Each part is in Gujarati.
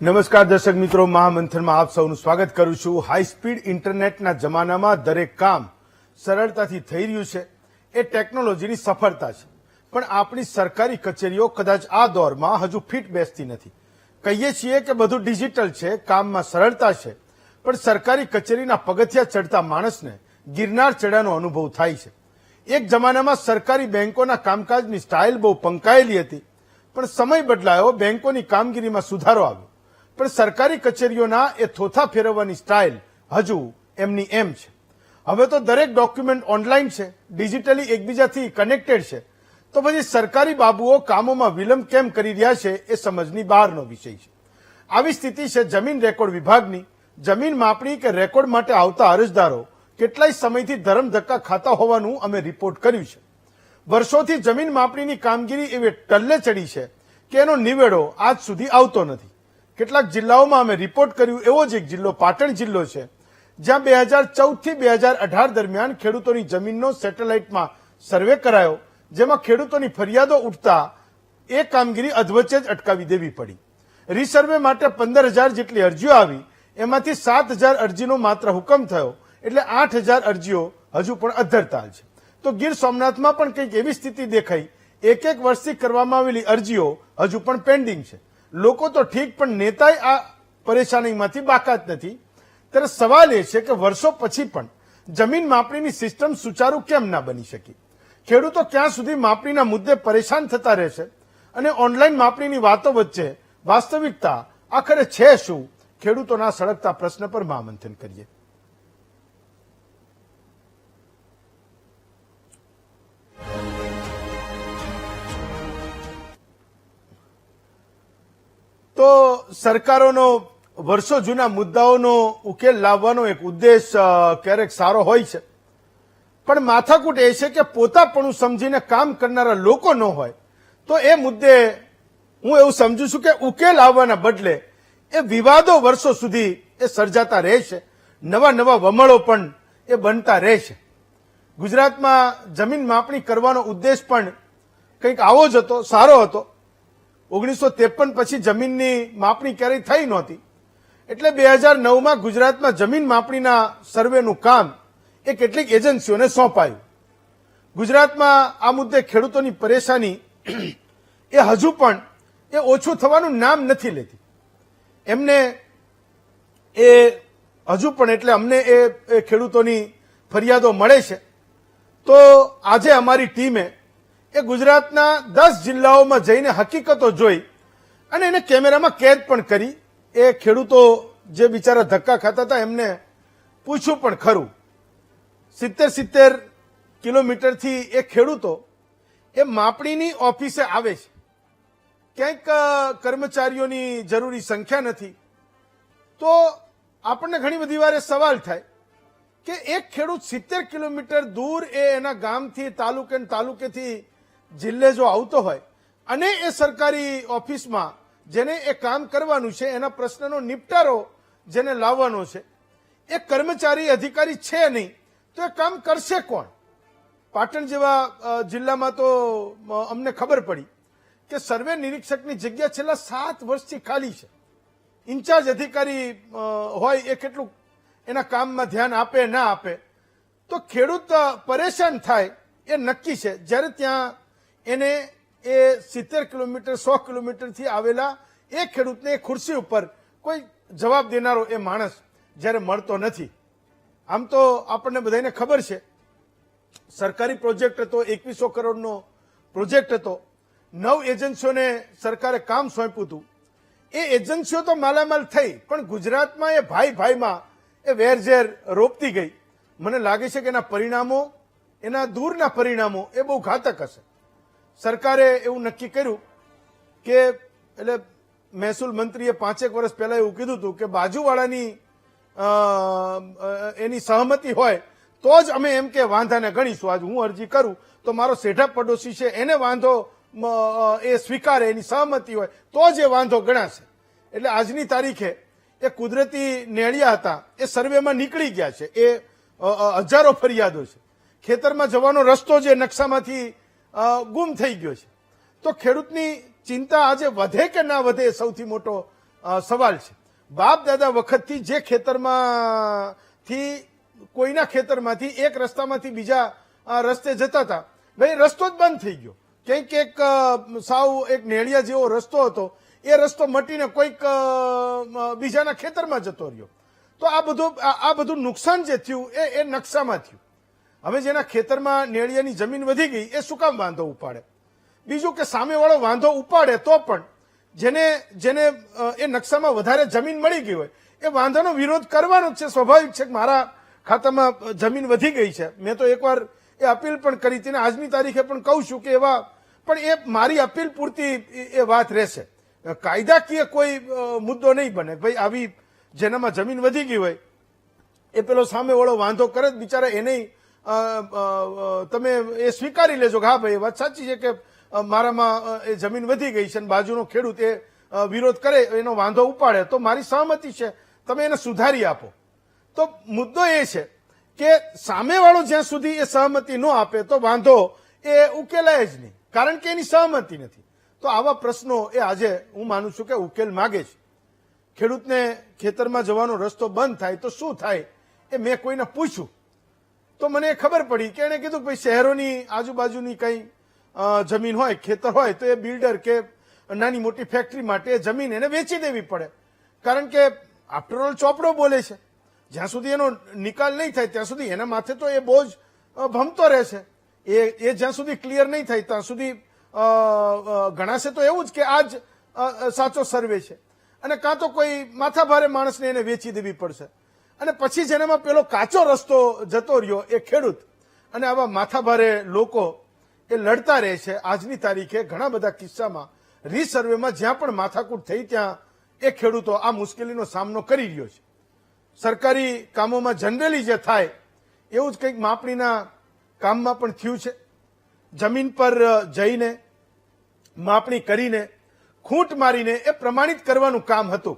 નમસ્કાર દર્શક મિત્રો, મહામંથનમાં આપ સૌનું સ્વાગત કરું છું। હાઈ સ્પીડ ઇન્ટરનેટના જમાનામાં દરેક કામ સરળતાથી થઈ રહ્યું છે એ ટેકનોલોજીની સફળતા છે, પણ આપણી સરકારી કચેરીઓ કદાચ આ દોરમાં હજુ ફિટ બેસતી નથી। કહીએ છીએ કે બધું ડિજિટલ છે, કામમાં સરળતા છે, પણ સરકારી કચેરીના પગથિયા ચડતા માણસને ગિરનાર ચડ્યાનો અનુભવ થાય છે। એક જમાનામાં સરકારી બેંકોના કામકાજની સ્ટાઇલ બહુ પંકાયેલી હતી, પણ સમય બદલાયો, બેંકોની કામગીરીમાં સુધારો આવ્યો, પણ સરકારી કચેરીઓના એ થોથા ફેરવવાની સ્ટાઇલ હજુ એમની એમ છે। હવે તો દરેક ડોક્યુમેન્ટ ઓનલાઈન છે, ડિજિટલી એકબીજાથી કનેક્ટેડ છે, તો પછી સરકારી બાબુઓ કામોમાં વિલંબ કેમ કરી રહ્યા છે એ સમજની બહારનો વિષય છે। આવી સ્થિતિ છે જમીન રેકોર્ડ વિભાગની। જમીન માપણી કે રેકોર્ડ માટે આવતા અરજદારો કેટલાય સમયથી ધરમ ધક્કા ખાતા હોવાનું અમે રિપોર્ટ કર્યું છે। વર્ષોથી જમીન માપણીની કામગીરી એવી ટલ્લે ચડી છે કે એનો નિવેડો આજ સુધી આવતો નથી। કેટલાક જિલ્લાઓમાં અમે રિપોર્ટ કર્યું એવો જ એક જિલ્લો પાટણ જિલ્લો છે, જ્યાં 2014 થી 2018 દરમિયાન ખેડૂતોની જમીનનો સેટેલાઇટમાં સર્વે કરાયો, જેમાં ખેડૂતોની ફરિયાદો ઉઠતા એ કામગીરી અધવચ્ચે જ અટકાવી દેવી પડી। રીસર્વે માટે 15,000 જેટલી અરજીઓ આવી, એમાંથી 7,000 અરજીનો માત્ર હુકમ થયો, એટલે 8,000 અરજીઓ હજુ પણ અધ્ધરતાલ છે। તો ગીર સોમનાથમાં પણ કંઈક એવી સ્થિતિ દેખાઈ, એક વર્ષથી કરવામાં આવેલી અરજીઓ હજુ પણ પેન્ડિંગ છે। લોકો તો ઠીક, પણ નેતાએ આ પરેશાનીમાંથી બાકાત નથી। ત્યારે સવાલ એ છે કે વર્ષો પછી પણ જમીન માપણીની સિસ્ટમ સુચારુ કેમ ના બની શકી? ખેડૂતો ક્યાં સુધી માપણીના મુદ્દે પરેશાન થતા રહેશે? અને ઓનલાઈન માપણીની વાતો વચ્ચે વાસ્તવિકતા આખરે છે શું? ખેડૂતોના સળગતા પ્રશ્ન પર મહામંથન કરીએ। તો સરકારોનો વર્ષો જૂના મુદ્દાઓનો ઉકેલ લાવવાનો એક ઉદ્દેશ ક્યારેક સારો હોય છે, પણ માથાકૂટ એ છે કે પોતાપણું સમજીને કામ કરનારા લોકો ન હોય તો એ મુદ્દે હું એવું સમજુ છું કે ઉકેલ આવવાના બદલે એ વિવાદો વર્ષો સુધી એ સર્જાતા રહેશે, નવા નવા વમળો પણ એ બનતા રહેશે। ગુજરાતમાં જમીન માપણી કરવાનો ઉદ્દેશ પણ કંઈક આવો જ હતો, સારો હતો। 1953 પછી જમીનની માપણી ક્યારેય થઈ નહોતી, એટલે 2009માં ગુજરાતમાં જમીન માપણીના સર્વેનું કામ એ કેટલીક એજન્સીઓને સોંપાયું। ગુજરાતમાં આ મુદ્દે ખેડૂતોની પરેશાની એ હજુ પણ એ ઓછું થવાનું નામ નથી લેતી। એમને એ હજુ પણ એટલે અમને એ ખેડૂતોની ફરિયાદો મળે છે। તો આજે અમારી ટીમે એ ગુજરાતના 10 જિલ્લાઓમાં જઈને હકીકતો જોઈ અને એને કેમેરામાં કેદ પણ કરી। એ ખેડૂતો જે બિચારા ધક્કા ખાતા હતા એમને પૂછ્યું પણ ખરું। 70 કિલોમીટરથી એ ખેડૂતો એ માપણીની ઓફિસે આવે છે, ક્યાંક કર્મચારીઓની જરૂરી સંખ્યા નથી। તો આપણને ઘણી બધી વાર એ સવાલ થાય કે એક ખેડૂત 70 કિલોમીટર દૂર એ એના ગામથી તાલુકેથી જિલ્લે જો આવતો હોય અને એ સરકારી ઓફિસમાં જેને એ કામ કરવાનું છે, એના પ્રશ્નનો નિપટારો જેને લાવવાનો છે, એ કર્મચારી અધિકારી છે નહીં, તો એ કામ કરશે કોણ? પાટણ જેવા જિલ્લામાં તો અમને ખબર પડી કે સર્વે નિરીક્ષકની જગ્યા છેલ્લા 7 વર્ષથી ખાલી છે। ઇન્ચાર્જ અધિકારી હોય એ કેટલું એના કામમાં ધ્યાન આપે ના આપે, તો ખેડૂત પરેશાન થાય એ નક્કી છે। જ્યારે ત્યાં એને એ 70 કિલોમીટર 100 કિલોમીટરથી આવેલા એ ખેડૂતને એ ખુરશી ઉપર કોઈ જવાબ દેનારો એ માણસ જ્યારે મળતો નથી। આમ તો આપણને બધાને ખબર છે, સરકારી પ્રોજેક્ટ હતો, 2100 કરોડનો પ્રોજેક્ટ હતો, 9 એજન્સીઓને સરકારે કામ સોંપ્યું હતું। એ એજન્સીઓ તો માલામાલ થઈ, પણ ગુજરાતમાં એ ભાઈમાં એ વેરઝેર રોપતી ગઈ। મને લાગે છે કે એના પરિણામો, એના દૂરના પરિણામો એ બહુ ઘાતક હશે। સરકારે એવું નક્કી કર્યું કે એટલે મહેસૂલ મંત્રીએ 5 વર્ષ પહેલા એવું કીધું હતું કે બાજુવાળાની એની સહમતિ હોય તો જ અમે એમ કે વાંધાને ગણીશું। આજ હું અરજી કરું તો મારો સેઠા પડોશી છે એને વાંધો એ સ્વીકારે, એની સહમતિ હોય તો જ એ વાંધો ગણાશે। એટલે આજની તારીખે એ કુદરતી નેળિયા હતા એ સર્વેમાં નીકળી ગયા છે। એ હજારો ફરિયાદો છે, ખેતરમાં જવાનો રસ્તો જે નકશામાંથી ગુમ થઈ ગયો છે। તો ખેડૂતની ચિંતા આજે વધે કે ના વધે એ સૌથી મોટો સવાલ છે. બાપ દાદા વખતથી જે ખેતરમાંથી કોઈના ખેતરમાંથી એક રસ્તામાંથી બીજા રસ્તે જતા હતા, ભાઈ રસ્તો જ બંધ થઈ ગયો. કંઈક એક સાવ એક નેળિયા જેવો રસ્તો હતો, એ રસ્તો મટીને કોઈક બીજાના ખેતરમાં જતો રહ્યો. તો આ બધું નુકસાન જે થયું એ નકશામાં થયું. હવે જેના ખેતરમાં નેળિયાની જમીન વધી ગઈ એ શું કામ વાંધો ઉપાડે? બીજું કે સામેવાળો વાંધો ઉપાડે તો પણ જેને એ નકશામાં વધારે જમીન મળી ગઈ હોય એ વાંધાનો વિરોધ કરવાનો જ છે. સ્વાભાવિક છે કે મારા ખાતામાં જમીન વધી ગઈ છે. મેં તો એકવાર એ અપીલ પણ કરી હતી ને આજની તારીખે પણ કહું છું કે એવા પણ એ મારી અપીલ પૂરતી એ વાત રહેશે. કાયદાકીય કોઈ મુદ્દો નહીં બને. ભાઈ આવી જેનામાં જમીન વધી ગઈ હોય એ પેલો સામેવાળો વાંધો કરે જ બિચારા એને તમે એ સ્વીકારી લેજો કે હા ભાઈ વાત સાચી છે કે મારામાં એ જમીન વધી ગઈ છે અને બાજુનો ખેડૂત એ વિરોધ કરે એનો વાંધો ઉપાડે તો મારી સહમતિ છે, તમે એને સુધારી આપો. તો મુદ્દો એ છે કે સામેવાળો જ્યાં સુધી એ સહમતિ ન આપે તો વાંધો એ ઉકેલાય જ નહીં, કારણ કે એની સહમતિ નથી. તો આવા પ્રશ્નો એ આજે હું માનું છું કે ઉકેલ માગે છે. ખેડૂતને ખેતરમાં જવાનો રસ્તો બંધ થાય તો શું થાય એ મેં કોઈને પૂછ્યું તો મને ખબર પડી કે એણે કીધું કે ભાઈ શહેરોની આજુબાજુની કંઈ જમીન હોય, ખેતર હોય તો એ બિલ્ડર કે નાની મોટી ફેક્ટરી માટે એ જમીન એને વેચી દેવી પડે. કારણ કે આફ્ટરઓલ ચોપડો બોલે છે, જ્યાં સુધી એનો નિકાલ નહીં થાય ત્યાં સુધી એના માથે તો એ બોજ ભમતો રહેશે. એ જ્યાં સુધી ક્લિયર નહીં થાય ત્યાં સુધી ગણાશે તો એવું જ કે આ જ સાચો સર્વે છે. અને કાં તો કોઈ માથાભારે માણસને એને વેચી દેવી પડશે. અને પછી જેનામાં પેલો કાચો રસ્તો જતો રહ્યો એ ખેડૂત અને આવા માથાભારે લોકો એ લડતા રહે છે. આજની તારીખે ઘણા બધા કિસ્સામાં રીસર્વેમાં જ્યાં પણ માથાકૂટ થઈ ત્યાં એ ખેડૂતો આ મુશ્કેલીનો સામનો કરી રહ્યો છે. સરકારી કામોમાં જનરલી જે થાય એવું જ કંઈક માપણીના કામમાં પણ થયું છે. જમીન પર જઈને માપણી કરીને ખૂંટ મારીને એ પ્રમાણિત કરવાનું કામ હતું,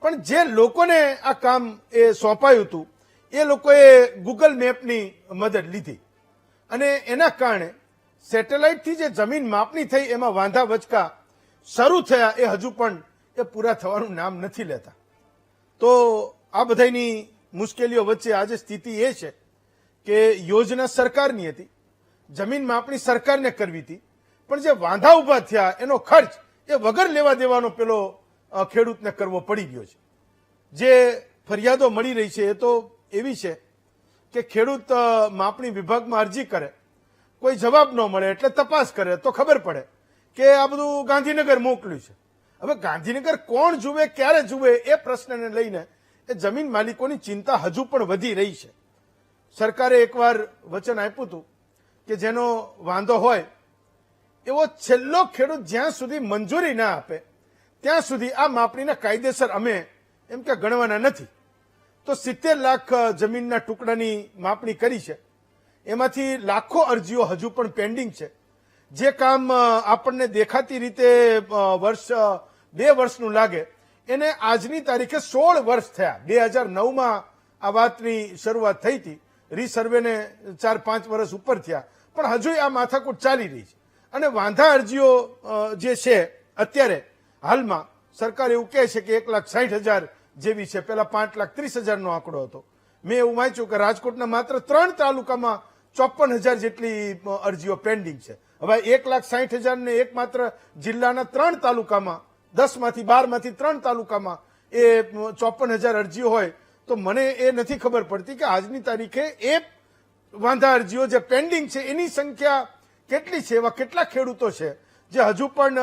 પણ જે લોકોને આ કામ એ સોંપાયું હતું એ લોકોએ ગૂગલ મેપની મદદ લીધી અને એના કારણે સેટેલાઇટથી જે જમીન માપણી થઈ એમાં વાંધા વચકા શરૂ થયા એ હજુ પણ એ પૂરા થવાનું નામ નથી લેતા. તો આ બધાની મુશ્કેલીઓ વચ્ચે આજે સ્થિતિ એ છે કે યોજના સરકારની હતી, જમીન માપણી સરકારને કરવી હતી, પણ જે વાંધા ઉભા થયા એનો ખર્ચ એ વગર લેવા દેવાનો પેલો ખેડૂતને કરવો પડી ગયો છે. જે ફરિયાદો મળી રહી છે એ તો એવી છે કે ખેડૂત માપણી વિભાગમાં અરજી કરે, કોઈ જવાબ ન મળે એટલે તપાસ કરે તો ખબર પડે કે આ બધું ગાંધીનગર મોકલ્યું છે. હવે ગાંધીનગર કોણ જુએ, ક્યારે જુએ એ પ્રશ્નને લઈને એ જમીન માલિકોની ચિંતા હજુ પણ વધી રહી છે. સરકારે એકવાર વચન આપ્યું હતું કે જેનો વાંધો હોય એવો છેલ્લો ખેડૂત જ્યાં સુધી મંજૂરી ના આપે ત્યાં સુધી આ માપણીના કાયદેસર અમે એમ કે ગણવાના નથી. તો 70 લાખ જમીનના ટુકડાની માપણી કરી છે, એમાંથી લાખો અરજીઓ હજુ પણ પેન્ડિંગ છે. જે કામ આપણને દેખાતી રીતે 2 વર્ષનું લાગે એને આજની તારીખે 16 વર્ષ થયા. 2009માં આ વાતની શરૂઆત થઈ હતી, રીસર્વેને 4-5 વર્ષ ઉપર થયા, પણ હજુ આ માથાકૂટ ચાલી રહી છે. અને વાંધા અરજીઓ જે છે અત્યારે હાલમાં સરકાર એવું કહે છે કે 1,60,000 જેવી છે. પેલા 5,30,000નો આંકડો હતો. મેં એવું વાંચ્યું કે રાજકોટના માત્ર 3 તાલુકામાં 54,000 જેટલી અરજીઓ પેન્ડિંગ છે. હવે 1,60,000 ને એક માત્ર જિલ્લાના 3 તાલુકામાં 10માંથી 12માંથી 3 તાલુકામાં એ 54,000 અરજીઓ હોય તો મને એ નથી ખબર પડતી કે આજની તારીખે એ વાંધા અરજીઓ જે પેન્ડિંગ છે એની સંખ્યા કેટલી છે. એવા કેટલા ખેડૂતો છે જે હજુ પણ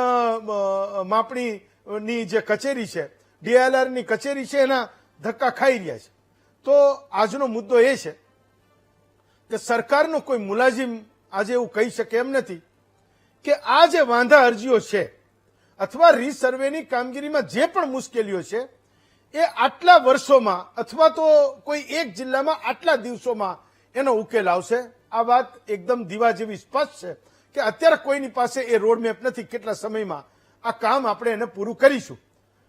માપણીની જે કચેરી છે, ડીએલઆરની કચેરી છે, એના ધક્કા ખાઈ રહ્યા છે. તો આજનો મુદ્દો એ છે કે સરકારનો કોઈ મુલાઝિમ આજે એવું કહી શકે એમ નથી કે આ જે વાંધા અરજીઓ છે અથવા રીસર્વેની કામગીરીમાં જે પણ મુશ્કેલીઓ છે એ આટલા વર્ષોમાં અથવા તો કોઈ એક જિલ્લામાં આટલા દિવસોમાં એનો ઉકેલ આવશે. આ વાત એકદમ દીવા જેવી સ્પષ્ટ છે કે અત્યારે કોઈની પાસે એ રોડમેપ નથી કેટલા સમયમાં આ કામ આપણે એને પૂરું કરીશું.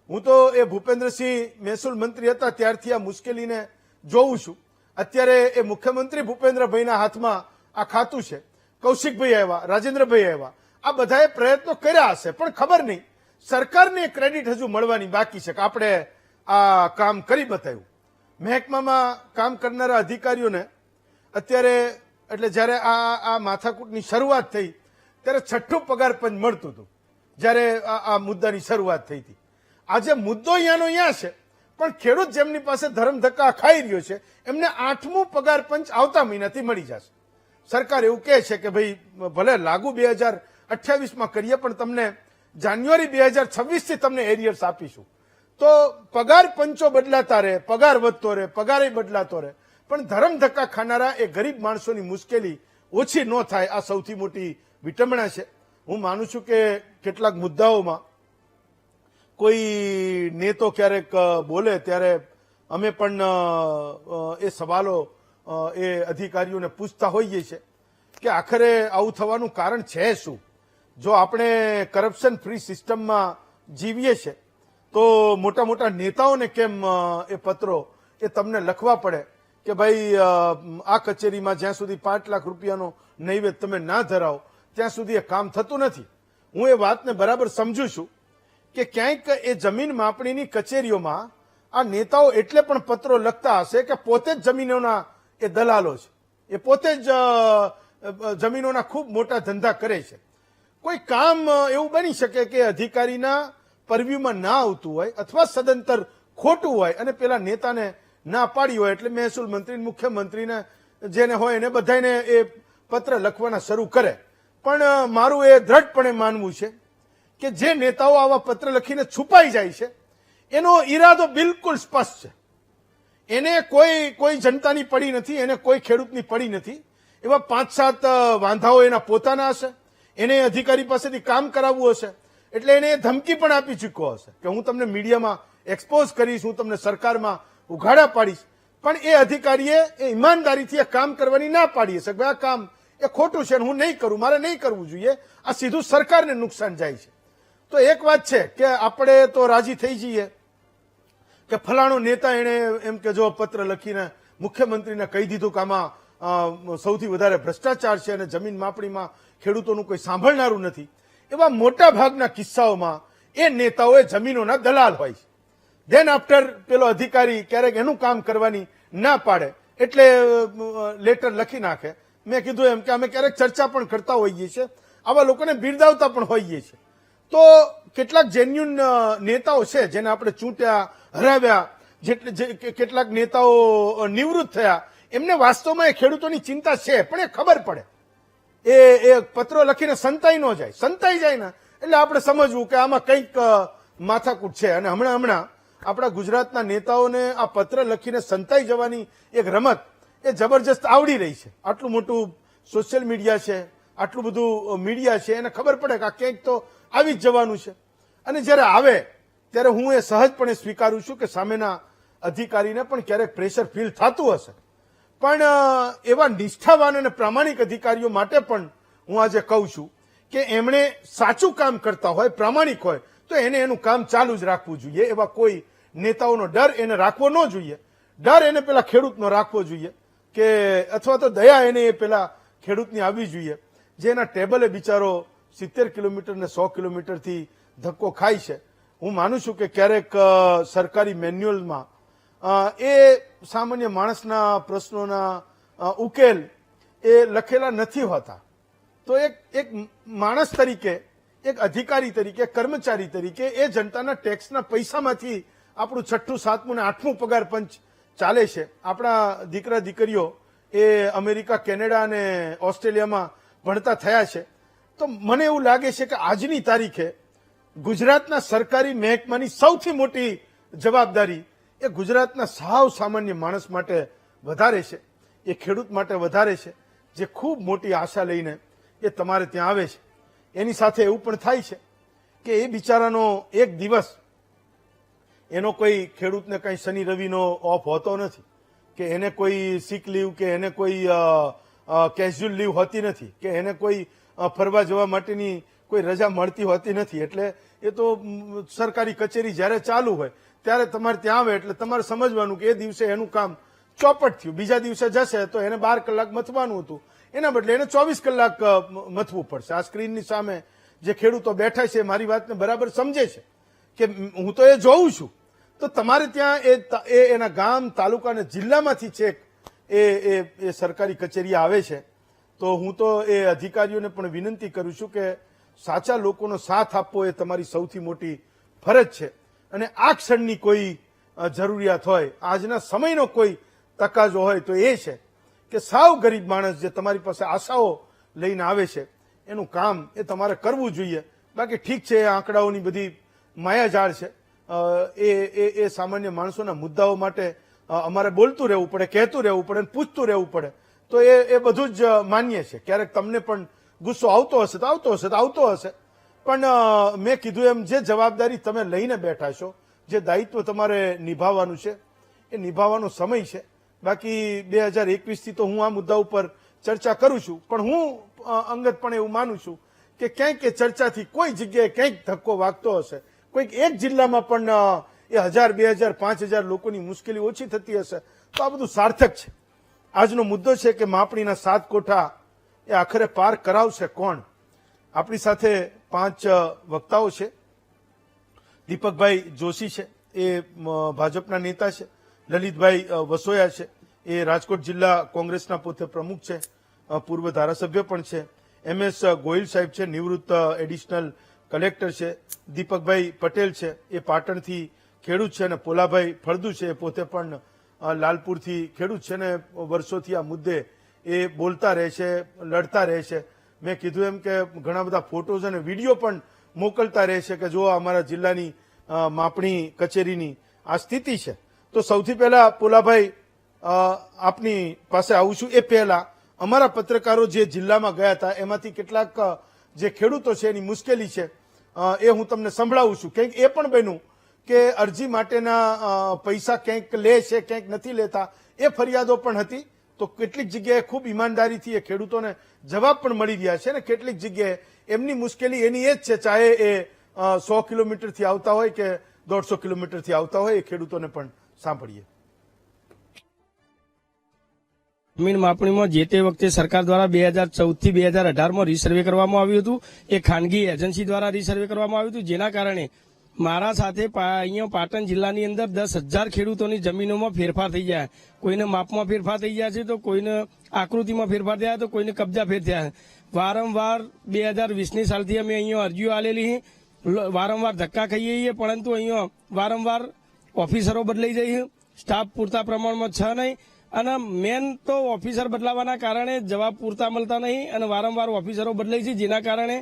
હું તો એ ભૂપેન્દ્રસિંહ મહેસૂલ મંત્રી હતા ત્યારથી આ મુશ્કેલીને જોઉં છું. અત્યારે એ મુખ્યમંત્રી ભૂપેન્દ્રભાઈના હાથમાં આ ખાતું છે. કૌશિકભાઈ આવ્યા, રાજેન્દ્રભાઈ આવ્યા, આ બધાએ પ્રયત્નો કર્યા હશે, પણ ખબર નહીં સરકારને ક્રેડિટ હજુ મળવાની બાકી છે કે આપણે આ કામ કરી બતાવ્યું. મહેકમામાં કામ કરનારા અધિકારીઓને અત્યારે એટલે જ્યારે આ માથાકૂટની શરૂઆત થઈ ત્યારે 6ઠ્ઠું પગાર પંચ મળતું હતું જ્યારે આ મુદ્દાની શરૂઆત થઈ હતી. આજે મુદ્દો અહીંયાનો અહીંયા છે, પણ ખેડૂત જેમની પાસે ધરમ ધક્કા ખાઈ રહ્યો છે એમને 8મું પગાર પંચ આવતા મહિનાથી મળી જશે. સરકાર એવું કહે છે કે ભાઈ ભલે લાગુ 2028માં કરીએ પણ તમને જાન્યુઆરી 2026થી તમને એરિયર્સ આપીશું. તો પગાર પંચો બદલાતા રહે, પગાર વધતો રહે, પગારે બદલાતો રહે, પણ ધરમ ધક્કા ખાનારા એ ગરીબ માણસોની મુશ્કેલી ઓછી ન થાય, આ સૌથી મોટી વિટંબણા છે. હું માનું છું કે કેટલાક મુદ્દાઓમાં કોઈ નેતો ક્યારેક બોલે ત્યારે અમે પણ એ સવાલો એ અધિકારીઓને પૂછતા હોઈએ છીએ કે આખરે આવું થવાનું કારણ છે શું. જો આપણે કરપ્શન ફ્રી સિસ્ટમમાં જીવીએ છીએ તો મોટા મોટા નેતાઓને કેમ એ પત્રો એ તમને લખવા પડે કે ભાઈ આ કચેરીમાં જ્યાં સુધી 5 લાખ રૂપિયાનો નૈવેદ્ય તમે ના ધરાવો ત્યાં સુધી એ કામ થતું નથી. હું એ વાતને બરાબર સમજુ છું કે ક્યાંક એ જમીન માપણીની કચેરીઓમાં આ નેતાઓ એટલે પણ પત્રો લખતા હશે કે પોતે જ જમીનોના એ દલાલો છે, એ પોતે જ જમીનોના ખૂબ મોટા ધંધા કરે છે. કોઈ કામ એવું બની શકે કે અધિકારીના પરવ્યુમાં ના આવતું હોય અથવા સદંતર ખોટું હોય અને પેલા નેતાને ના પાડી હોય એટલે મહેસૂલ મંત્રી, મુખ્યમંત્રીને જેને હોય એને બધાને એ પત્ર લખવાના શરૂ કરે. પણ મારું એ દ્રઢપણે માનવું છે કે જે નેતાઓ આવા પત્ર લખીને છુપાઈ જાય છે એનો ઈરાદો બિલકુલ સ્પષ્ટ છે. એને કોઈ જનતાની પડી નથી, એને કોઈ ખેડૂતની પડી નથી. એવા 5-7 વાંધાઓ એના પોતાના હશે, એને અધિકારી પાસેથી કામ કરાવવું હશે એટલે એને ધમકી પણ આપી ચૂક્યો હશે કે હું તમને મીડિયામાં એક્સપોઝ કરીશ, હું તમને સરકારમાં ઉઘાડા પાડીશ. પણ એ અધિકારીએ એ ઈમાનદારીથી એ કામ કરવાની ના પાડી હશે કે આ કામ એ ખોટું છે, હું નહીં કરું, મારે નહીં કરવું જોઈએ. આ સીધું સરકારને નુકસાન જાય છે. તો એક વાત છે કે આપણે તો રાજી થઈ જઈએ કે ફલાણો નેતા એને એમ કે જો પત્ર લખીને મુખ્યમંત્રીને કહી દીધું કે આમાં સૌથી વધારે ભ્રષ્ટાચાર છે અને જમીન માપણીમાં ખેડૂતોનું કોઈ સાંભળનારું નથી. એવા મોટા ભાગના કિસ્સાઓમાં એ નેતાઓ એ જમીનોના દલાલ હોય છે. ધેન આફ્ટર પેલો અધિકારી ક્યારેક એનું કામ કરવાની ના પાડે એટલે લેટર લખી નાખે. મેં કીધું એમ કે અમે ક્યારેક ચર્ચા પણ કરતા હોઈએ છીએ, આવા લોકોને બિરદાવતા પણ હોઈએ છીએ. તો કેટલાક જેન્યુન નેતાઓ છે જેને આપણે ચૂંટ્યા, હરાવ્યા, કેટલાક નેતાઓ નિવૃત્ત થયા, એમને વાસ્તવમાં એ ખેડૂતોની ચિંતા છે પણ એ ખબર પડે. એ પત્રો લખીને સંતાઈ ન જાય. સંતાઈ જાય ને એટલે આપણે સમજવું કે આમાં કંઈક માથાકૂટ છે. અને હમણાં આપણા ગુજરાતના નેતાઓને આ પત્ર લખીને સંતાઈ જવાની એક રમત એ જબરજસ્ત આવડી રહી છે. આટલું મોટું સોશિયલ મીડિયા છે, આટલું બધું મીડિયા છે, એને ખબર પડે કે આ ક્યાંક તો આવી જ જવાનું છે. અને જ્યારે આવે ત્યારે હું એ સહજપણે સ્વીકારું છું કે સામેના અધિકારીને પણ ક્યારેક પ્રેશર ફીલ થતું હશે. પણ એવા નિષ્ઠાવાન અને પ્રામાણિક અધિકારીઓ માટે પણ હું આજે કહું છું કે એમણે સાચું કામ કરતા હોય, પ્રામાણિક હોય તો એને એનું કામ ચાલુ જ રાખવું જોઈએ. એવા કોઈ નેતાઓનો ડર એને રાખવો ન જોઈએ. ડર એને પેલા ખેડૂતનો રાખવો જોઈએ કે અથવા તો દયા એને પેલા ખેડૂતની આવવી જોઈએ જે એના ટેબલે બિચારો 70 કિલોમીટર ને 100 કિલોમીટરથી ધક્કો ખાય છે. હું માનું છું કે ક્યારેક સરકારી મેન્યુઅલમાં એ સામાન્ય માણસના પ્રશ્નોના ઉકેલ એ લખેલા નથી હોતા. તો એક માણસ તરીકે, એક અધિકારી તરીકે, કર્મચારી તરીકે એ જનતાના ટેક્સના પૈસામાંથી આપણું 6ઠ્ઠું, 7મું ને 8મું પગાર પંચ ચાલે છે. આપણા દીકરા દીકરીઓ એ અમેરિકા, કેનેડા અને ઓસ્ટ્રેલિયામાં ભણતા થયા છે. તો મને એવું લાગે છે કે આજની તારીખે ગુજરાતના સરકારી મહેકમાની સૌથી મોટી જવાબદારી એ ગુજરાતના સાવ સામાન્ય માણસ માટે વધારે છે, એ ખેડૂત માટે વધારે છે જે ખૂબ મોટી આશા લઈને એ તમારે ત્યાં આવે છે. એની સાથે એવું પણ થાય છે કે એ બિચારાનો એક દિવસ એનો કોઈ ખેડૂતને કંઈ શનિ રવિનો ઓફ હોતો નથી કે એને કોઈ સિક લીવ કે એને કોઈ કેઝ્યુઅલ લીવ હોતી નથી કે એને કોઈ ફરવા જવા માટેની કોઈ રજા મળતી હોતી નથી. એટલે એ તો સરકારી કચેરી જ્યારે ચાલુ હોય ત્યારે તમારે ત્યાં આવે એટલે તમારે સમજવાનું કે એ દિવસે એનું કામ ચોપટ થયું. બીજા દિવસે જશે તો એને 12 કલાક મથવાનું હતું, એના બદલે એને 24 કલાક મથવું પડશે. આ સ્ક્રીનની સામે જે ખેડૂતો બેઠા છે મારી વાતને બરાબર સમજે છે કે હું તો એ જોઉં છું. તો તમારે ત્યાં એના ગામ તાલુકા અને જિલ્લામાંથી છેક એ સરકારી કચેરી આવે છે. તો હું તો એ અધિકારીઓને પણ વિનંતી કરું છું કે સાચા લોકોનો સાથ આપવો એ તમારી સૌથી મોટી ફરજ છે. અને આ ક્ષણની કોઈ જરૂરિયાત હોય, આજના સમયનો કોઈ તકાજો હોય તો એ છે કે સાવ ગરીબ માણસ જે તમારી પાસે આશાઓ લઈને આવે છે એનું કામ એ તમારે કરવું જોઈએ. બાકી ઠીક છે, એ આંકડાઓની બધી માયાજાળ છે. એ સામાન્ય માણસોના મુદ્દાઓ માટે અમારે બોલતું રહેવું પડે, કહેતું રહેવું પડે, પૂછતું રહેવું પડે. તો એ બધું જ માન્ય છે. ક્યારેક તમને પણ ગુસ્સો આવતો હશે તો આવતો હશે. પણ મેં કીધું એમ જે જવાબદારી તમે લઈને બેઠા છો, જે દાયિત્વ તમારે નિભાવવાનું છે એ નિભાવવાનો સમય છે. બાકી 2021 થી તો હું આ મુદ્દા ઉપર ચર્ચા કરું છું, પણ હું અંગતપણે એવું માનું છું કે ક્યાંક એ ચર્ચાથી કોઈ જગ્યાએ ક્યાંક ધક્કો વાગતો હશે, કોઈક એક જિલ્લામાં પણ એ 1000, 2000, 5000 લોકોની મુશ્કેલી ઓછી થતી હશે તો આ બધું સાર્થક છે. આજનો મુદ્દો છે કે માપણીના 7 કોઠા એ આખરે પાર કરાવશે કોણ? આપણી સાથે 5 વક્તાઓ છે. દીપકભાઈ જોશી છે, એ ભાજપના નેતા છે. લલિતભાઈ વસોયા છે, એ રાજકોટ જિલ્લા કોંગ્રેસના પોતે પ્રમુખ છે, પૂર્વ ધારાસભ્ય પણ છે. MS ગોહિલ સાહેબ છે, નિવૃત્ત એડિશનલ કલેક્ટર છે. દીપકભાઈ પટેલ છે, એ પાટણથી ખેડૂત છે. અને પોલાભાઈ ફળદુ છે, એ પોતે પણ લાલપુરથી ખેડૂત છે ને વર્ષોથી આ મુદ્દે એ બોલતા રહે છે, લડતા રહે છે. મેં કીધું એમ કે ઘણા બધા ફોટોઝ અને વિડીયો પણ મોકલતા રહે છે કે જો અમારા જિલ્લાની માપણી કચેરીની આ સ્થિતિ છે. તો સૌથી પહેલા પોલાભાઈ આપની પાસે આવું છું. એ પહેલા અમારા પત્રકારો જે જિલ્લામાં ગયા હતા એમાંથી કેટલાક જે ખેડૂતો છે એની મુશ્કેલી છે એ હું તમને સંભળાવું છું. કંઈક એ પણ બન્યું કે અરજી માટેના પૈસા ક્યાંક લે છે, ક્યાંક નથી લેતા, એ ફરિયાદો પણ હતી. તો કેટલીક જગ્યાએ ખૂબ ઈમાનદારીથી એ ખેડૂતોને જવાબ પણ મળી રહ્યા છે ને કેટલીક જગ્યાએ એમની મુશ્કેલી એની એ જ છે, ચાહે એ 100 કિલોમીટરથી આવતા હોય કે 150 કિલોમીટરથી આવતા હોય. એ ખેડૂતોને પણ સાંભળીએ. જમીન માપણીમાં જે તે વખતે સરકાર દ્વારા 2014 થી 2018માં રીસર્વે કરવામાં આવ્યું હતું. એ ખાનગી એજન્સી દ્વારા રીસર્વે કરવામાં આવ્યું હતું, જેના કારણે મારા સાથે અહીંયા પાટણ જિલ્લાની અંદર 10,000 ખેડૂતોની જમીનોમાં ફેરફાર થઈ ગયા. કોઈને માપમાં ફેરફાર થઈ ગયા છે, તો કોઈને આકૃતિમાં ફેરફાર થયા, તો કોઈને કબજા ફેર થયા. વારંવાર 2020ની સાલથી અમે અહીંયા અરજીઓ આલેલી, વારંવાર ધક્કા ખાઈએ છીએ, પરંતુ અહીંયા વારંવાર ઓફિસરો બદલાઈ જાય, સ્ટાફ પૂરતા પ્રમાણમાં છે નહીં. અને મેન તો ઓફિસર બદલાવાના કારણે જવાબ પૂરતા મળતા નહીં અને વારંવાર ઓફિસરો બદલાય છે, જેના કારણે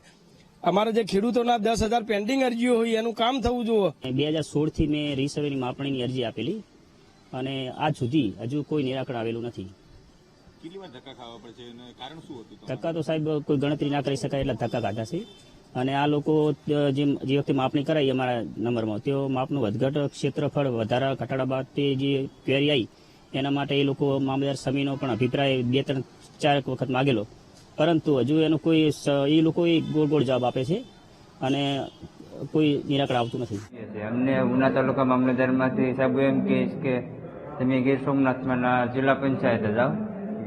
અમારા જે ખેડૂતોના 10,000 પેન્ડિંગ અરજીઓ હોય એનું કામ થવું જોઈએ. 2016 થી મેં રીસર્વેની માપણીની અરજી આપેલી અને આજ સુધી હજુ કોઈ નિરાકરણ આવેલું નથી. કેટલી વાર ધક્કા ખાવા પડે છે અને કારણ શું હતું? ધક્કા તો સાહેબ કોઈ ગણતરી ના કરી શકાય એટલા ધક્કા કાઢ્યા છે. અને આ લોકો જે વખતે માપણી કરાઈ અમારા નંબરમાં, તેઓ માપનું વધઘટ ક્ષેત્રફળ વધારા ઘટાડા બાદ તે જે ક્વેરી આવી એના માટે એ લોકો મામલતદાર સમિતિનો પણ અભિપ્રાય 2-3-4 વખત માગેલો, પરંતુ હજુ એનો કોઈ એ લોકો ગોળ જવાબ આપે છે અને કોઈ નિરાકરણ આવતું નથી. અમને ઉના તાલુકા મામલતદારમાંથી સાહેબ એમ કહે કે તમે ગીર સોમનાથમાં જિલ્લા પંચાયત જાઓ.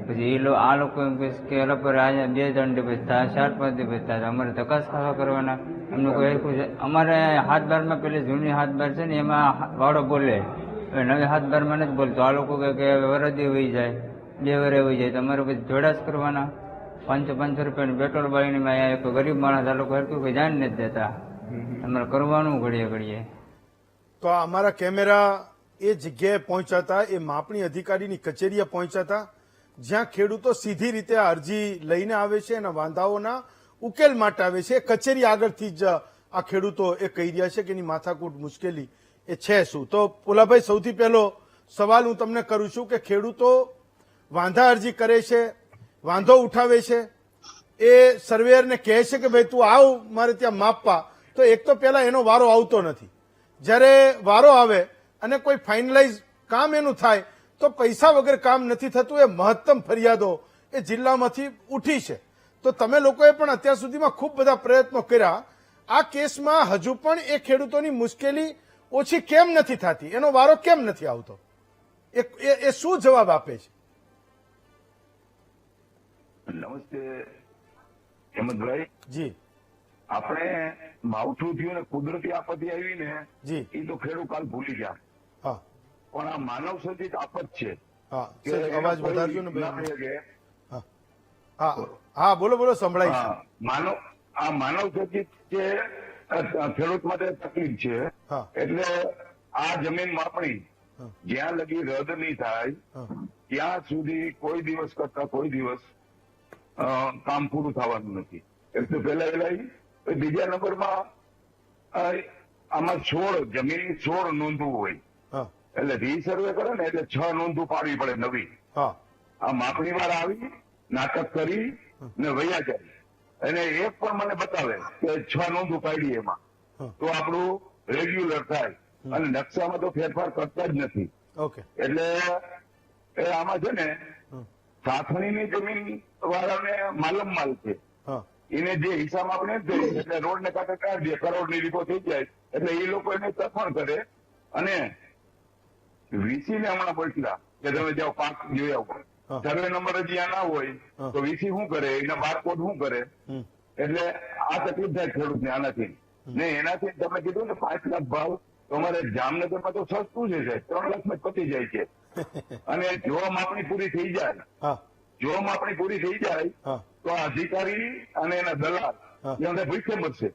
પછી આ લોકો એમ કહે કે એ લોકો અહીંયા 2-3 દિવસ થાય, 4-5 દિવસ થાય, અમારે તપાસ ખાવા કરવાના. અમને કોઈ અમારે 7-12માં પેલી જૂની 7-12 છે ને એમાં વાળો બોલે, નવી 7-12માં નથી બોલતો. આ લોકો કે વરદી વહી જાય, 2 વરે વહી જાય, તમારે પછી જોડા જ કરવાના. 500 રૂપિયાનું પેટ્રોલ બાળીને કોઈ ગરીબ માણસ આ લોકો હરકું કોઈ જાણ નથી દેતા. અમારે કરવાનું ઘડીએ. તો અમારા કેમેરા એ જગ્યાએ પહોંચ્યા હતા, એ માપણી અધિકારીની કચેરીએ પહોંચ્યા હતા, જ્યાં ખેડૂતો સીધી રીતે આ અરજી લઈને આવે છે, એના વાંધાઓના ઉકેલ માટે આવે છે. કચેરી આગળથી જ આ ખેડૂતો એ કહી રહ્યા છે કે એની માથાકૂટ મુશ્કેલી એ છે શું. તો પોલાભાઈ, સૌથી પહેલો સવાલ હું તમને કરું છું કે ખેડૂતો વાંધા અરજી કરે છે, વાંધો ઉઠાવે છે, એ સર્વેયરને કહે છે કે ભાઈ તું આવ મારે ત્યાં માપવા, તો એક તો પહેલા એનો વારો આવતો નથી. જ્યારે વારો આવે અને કોઈ ફાઇનલાઇઝ કામ એનું થાય તો પૈસા વગર કામ નથી થતું. એ મહત્તમ ફરિયાદો એ જિલ્લામાંથી ઉઠી છે. તો તમે લોકોએ પણ અત્યાર સુધીમાં ખૂબ બધા પ્રયત્નો કર્યા. આ કેસમાં હજુ પણ એ ખેડૂતોની મુશ્કેલી ઓછી કેમ નથી થતી, એનો વારો કેમ નથી આવતો, એ શું જવાબ આપે છે? નમસ્તે હેમંતભાઈ. જી, આપણે માવઠું થયું ને કુદરતી આપત્તિ આવી ને જી એ તો ખેડૂત કાલ ભૂલી ગયા, હા પણ આ માનવ સર્જિત આફત છે હા કે સર, એનો અવાજ કોઈ વધારજો ને ના ભાઈ. શકે. હા હા બોલો બોલો, સંભળાય છે. હા, માનવ સર્જિત જે ખેડૂત માટે તકલીફ છે. હા. એટલે આ જમીન માપણી હા. જ્યાં લગી રદ નહીં થાય હા ત્યાં સુધી કોઈ દિવસ કરતા કોઈ દિવસ કામ પૂરું થવાનું નથી. એક તો પહેલા બીજા નંબરમાં આમાં જમીનની 16 નોંધવું હોય, હા એટલે રીસર્વે કરે ને એટલે 6 નોંધો પાડવી પડે નવી. હા આ માપણી વાળા આવી નાટક કરી ને વયા જાય, અને એક પણ મને બતાવે કે 6 નોંધો પાડી એમાં, હા. તો આપણું રેગ્યુલર થાય. અને નકશામાં તો ફેરફાર કરતા જ નથી. ઓકે એટલે એ આમાં છે ને હમ. સાથણીની જમીન વાળાને માલમ માલ છે, હા એને જે હિસાબ આપણે જ દઈએ એટલે રોડ ને કાંઠે કાઢી દે, કરોડની રીપો થઈ જાય એટલે એ લોકો એને તફણ કરે. અને વીસી ને હમણાં બોલ્યા કે તમે જાઓ પાક જોઈ આવો, હા. સર્વે નંબર જ ત્યાં ના હોય હા. તો વીસી શું કરે, એના બારકોડ શું કરે. હમ. એટલે આ તકલીફ થાય ખેડૂતને આનાથી. ને એનાથી તમે કીધું ને 5 લાખ ભાવ, તો અમારે જામનગરમાં તો સસ્તું છે સાહેબ, 3 લાખમાં જ પતી જાય છે. અને જો માપણી પૂરી થઈ જાય, હા જો માપણી પૂરી થઈ જાય હા તો આ અધિકારી અને એના દલાલ હા. એને ભૂખે મરશે.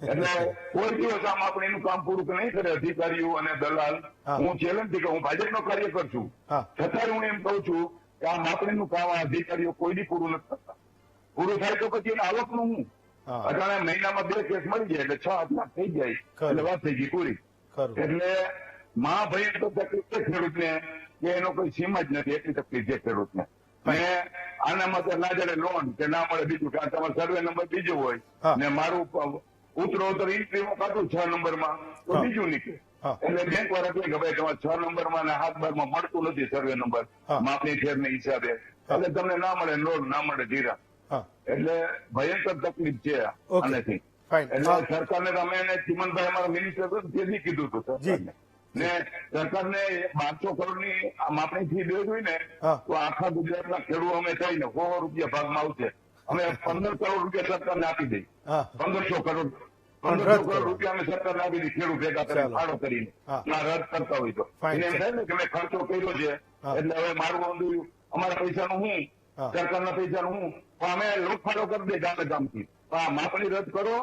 એટલે કોઈ દિવસ આ માપણીનું કામ પૂરું નહીં કરે અધિકારીઓ અને દલાલ. હા. હું ચેલેન્જ થી કહું, ભાજપનો કાર્યકર છું, હા છતાં હું એમ કહું છું કે આ માપણીનું કામ આ અધિકારીઓ કોઈ દી પૂરું નથી કરતા. પૂરું થાય તો પછી એના આવકનું હું હા અટાણે મહિનામાં 2 કેસ મળી જાય એટલે 6-8 લાખ થઈ જાય, ખરું. એટલે વાત થઈ ગઈ પૂરી. ખરું એટલે મહાભયંકર તકલીફ છે ખેડૂતને કે એનો કોઈ સીમા જ નથી, એટલી તકલીફ છે ખેડૂતને. ને આના માટે ના જડે લોન કે ના મળે બીજું, કારણ તમારો સર્વે નંબર બીજો હોય હા. ને મારું ઉત્તરોત્તર ઇન્ટ્રીમાં કાઢું 6 નંબરમાં તો હા. બીજું નીકળે. હા. એટલે બેંક વાળા કહે કે ભાઈ તમારે 6 નંબરમાં ને 7 બારમાં મળતું નથી સર્વે નંબર હા. માપની ફેરને હિસાબે, એટલે તમને ના મળે લોન, ના મળે ધિરાણ. હા એટલે ભયંકર તકલીફ છે ઓકે. આનાથી. ફાઇન. એટલે હા સરકારને તમે એને ચિમનભાઈ અમારા મિનિસ્ટર હતો તેથી કીધું હતું સરકારને. ને સરકારને 1200 કરોડની આ માપણી ફી દેવી હોય ને હા. તો આખા ગુજરાતના ખેડૂતો અમે થઈને 100 રૂપિયા ભાગમાં આવશે. અમે 15 કરોડ રૂપિયા સરકારને આપી દઈ. હા 1500 કરોડ પણ 1500 રદ કરોડ કરો. રૂપિયા અમે સરકારને આપી દઈ, ખેડૂત ભેગા કરીને ચાલો. ફાળો કરીને. હા. ના રદ કરતા હોય તો ફાઇન એને એમ છે. થાય ને કે મેં ખર્ચો કર્યો છે હા. એટલે હવે મારું બધું અમારા પૈસાનું હું, હા. સરકારના પૈસાનું હું, પણ અમે લોકફાળો કરી દે ગામે ગામથી. પણ આ માપણી રદ કરો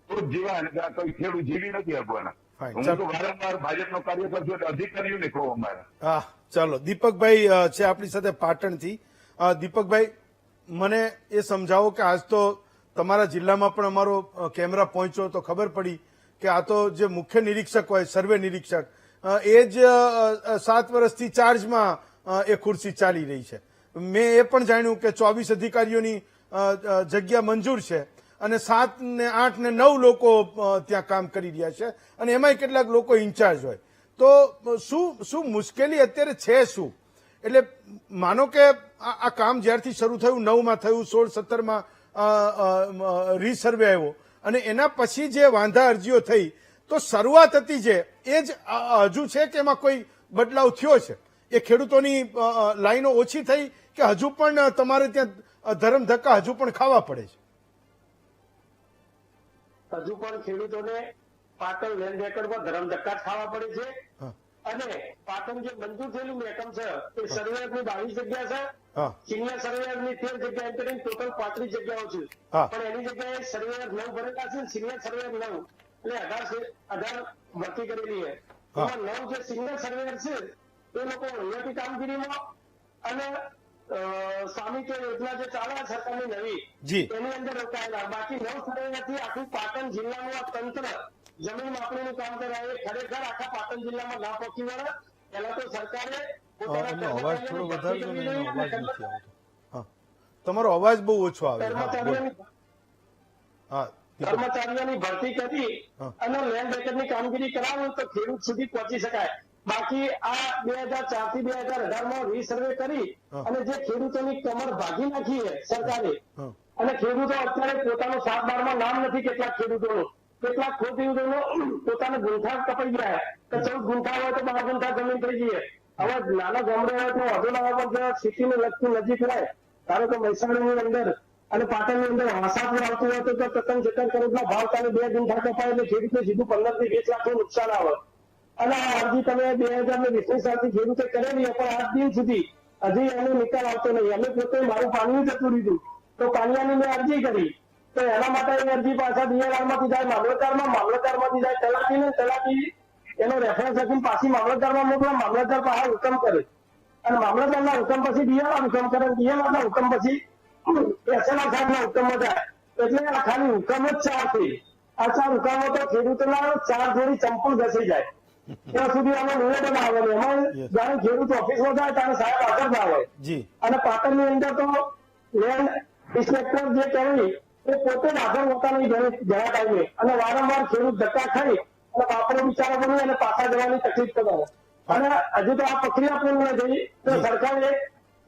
તો જ જીવાય, ને કોઈ ખેડૂત જીવી નથી આપવાના. ફાઇન. હું ચાલો. તો વારંવાર ભાજપનો કાર્યકર છું એટલે અધિકારીઓને કહું અમારા. હા ચાલો, દીપકભાઈ છે આપણી સાથે પાટણથી. દીપકભાઈ, મને એ સમજાવો કે આજ તો તમારા જિલ્લામાં પણ અમારો કેમેરા પહોંચ્યો તો ખબર પડી કે આ તો જે મુખ્ય નિરીક્ષક હોય, સર્વે નિરીક્ષક, એ જ 7 વર્ષથી ચાર્જમાં એ ખુરશી ચાલી રહી છે. મેં એ પણ જાણ્યું કે 24 અધિકારીઓની જગ્યા મંજૂર છે અને 7 ને 8 ને 9 લોકો ત્યાં કામ કરી રહ્યા છે, અને એમાંય કેટલાક લોકો ઇન્ચાર્જ હોય. તો શું મુશ્કેલી અત્યારે છે શું? એટલે માનો કે આ કામ જ્યારથી શરૂ થયું, 9માં થયું, 16-17માં રીસર્વે આવ્યો, અને એના પછી જે વાંધા અરજીઓ થઈ, તો શરૂઆત હતી જે એ જ હજુ છે કે એમાં કોઈ બદલાવ થયો છે? એ ખેડૂતોની લાઈનો ઓછી થઈ કે હજુ પણ તમારે ત્યાં ધરમ ધક્કા હજુ પણ ખાવા પડે છે? હજુ પણ ખેડૂતોને પાટણ લેન્ડ રેકર્ડમાં ધરમ ધક્કા ખાવા પડે છે. હા. અને પાટણ જે મંજૂર થયેલું મેકમ છે એ સર્વેયરની 22 જગ્યા છે, હા સિનિયર સર્વેયરની 13 જગ્યા, એમ કરીને ટોટલ 35 જગ્યાઓ છે. હા. પણ એની જગ્યાએ સર્વેયર 9 ભરેલા છે, સિનિયર સર્વેયર 9, એટલે 18 ભરતી કરેલી છે. હા. એમાં 9 જે સિનિયર સર્વેયર છે એ લોકો અહીંયાથી કામગીરીમાં અને સ્વામિત્વ યોજના જે ચાલે છે સરકારની નવી, જી. એની અંદર રોકાયેલા. બાકી 9 સર્વેયરથી આખું પાટણ જિલ્લાનું આ તંત્ર જમીન માપણીનું કામ કરે એ ખરેખર આખા પાટણ જિલ્લામાં ના પહોંચી વળે. પહેલા તો સરકારે એનો અવાજ થોડો વધારજો ને, એનો અવાજ નથી આવતો. હા, તમારો અવાજ બહુ ઓછો આવે. હા બોલો. હા દીપક. કર્મચારીઓની ભરતી કરી હા. અને લેન્ડ રેકર્ડની કામગીરી કરાવે તો ખેડૂત સુધી પહોંચી શકાય. બાકી આ 2004 થી 2018માં રીસર્વે કરી હા. અને જે ખેડૂતોની કમર ભાગી નાખી છે સરકારે, હા અને ખેડૂતો અત્યારે પોતાનું 7-12માં નામ નથી, કેટલાક ખેડૂતોનું, કેટલાક ખેડૂતોનું પોતાના ગુંઠા કપાઈ ગયા કે 14 ગુંઠા હોય તો 12 ગુંઠા જમીન થઈ ગઈ. હવે નાના ગામડા હોય તો વધુ લાવવા પર સિટીને લગતું નજીક રહે, ધારો કે મહેસાણાની અંદર અને પાટણની અંદર વાસાપુર આવતું હોય તો 53 કરોડના ભાવ તારે 2 ગુંઠા કપાય એટલે ખેડૂતને સીધું 15 થી 20 લાખનું નુકસાન આવે. અને આ અરજી તમે 2020 સાલથી ખેડૂતે કરેલી, પણ આજ દિન સુધી હજી એનો નિકાલ આવતો નહીં. અમે પોતે મારું પાણી જતું લીધું તો પાણીયાની મેં અરજી કરી, તો એના માટે એ અરજી પાછા ડીઆરઆરમાંથી જાય મામલતદારમાંથી જાય તલાટી એનો રેફરન્સ આપીને પાછી મામલતદારમાં મોકલે, મામલતદાર પાસે હુકમ કરે અને મામલતદારના હુકમ પછી ડીઆરઆર હુકમ કરે, ડીઆરઆરના હુકમ પછી એસએલઆર સાહેબના હુકમમાં જાય. એટલે આ ખાલી હુકમ જ 4 છે. આ 4 હુકમો તો ખેડૂતોના 4 જોડી ચંપલ ઘસી જાય ત્યાં સુધી આમાં નિવેદન આવે ને એમાં જયારે ખેડૂત ઓફિસમાં જાય ત્યારે સાહેબ હાજર ના હોય. જી અને પાટણની અંદર તો લેન્ડ ઇન્સ્પેક્ટર જે કહેવી એ પોતે જ હાજર હોતા નહીં ઘણા ટાઈમે, અને વારંવાર ખેડૂત ધક્કા ખાઈ અને બાપરો બિચારો બની અને પાછા જવાની તકલીફ પડે. અને હજુ તો આ પ્રક્રિયા પૂર્ણ ન થઈ તો સરકારે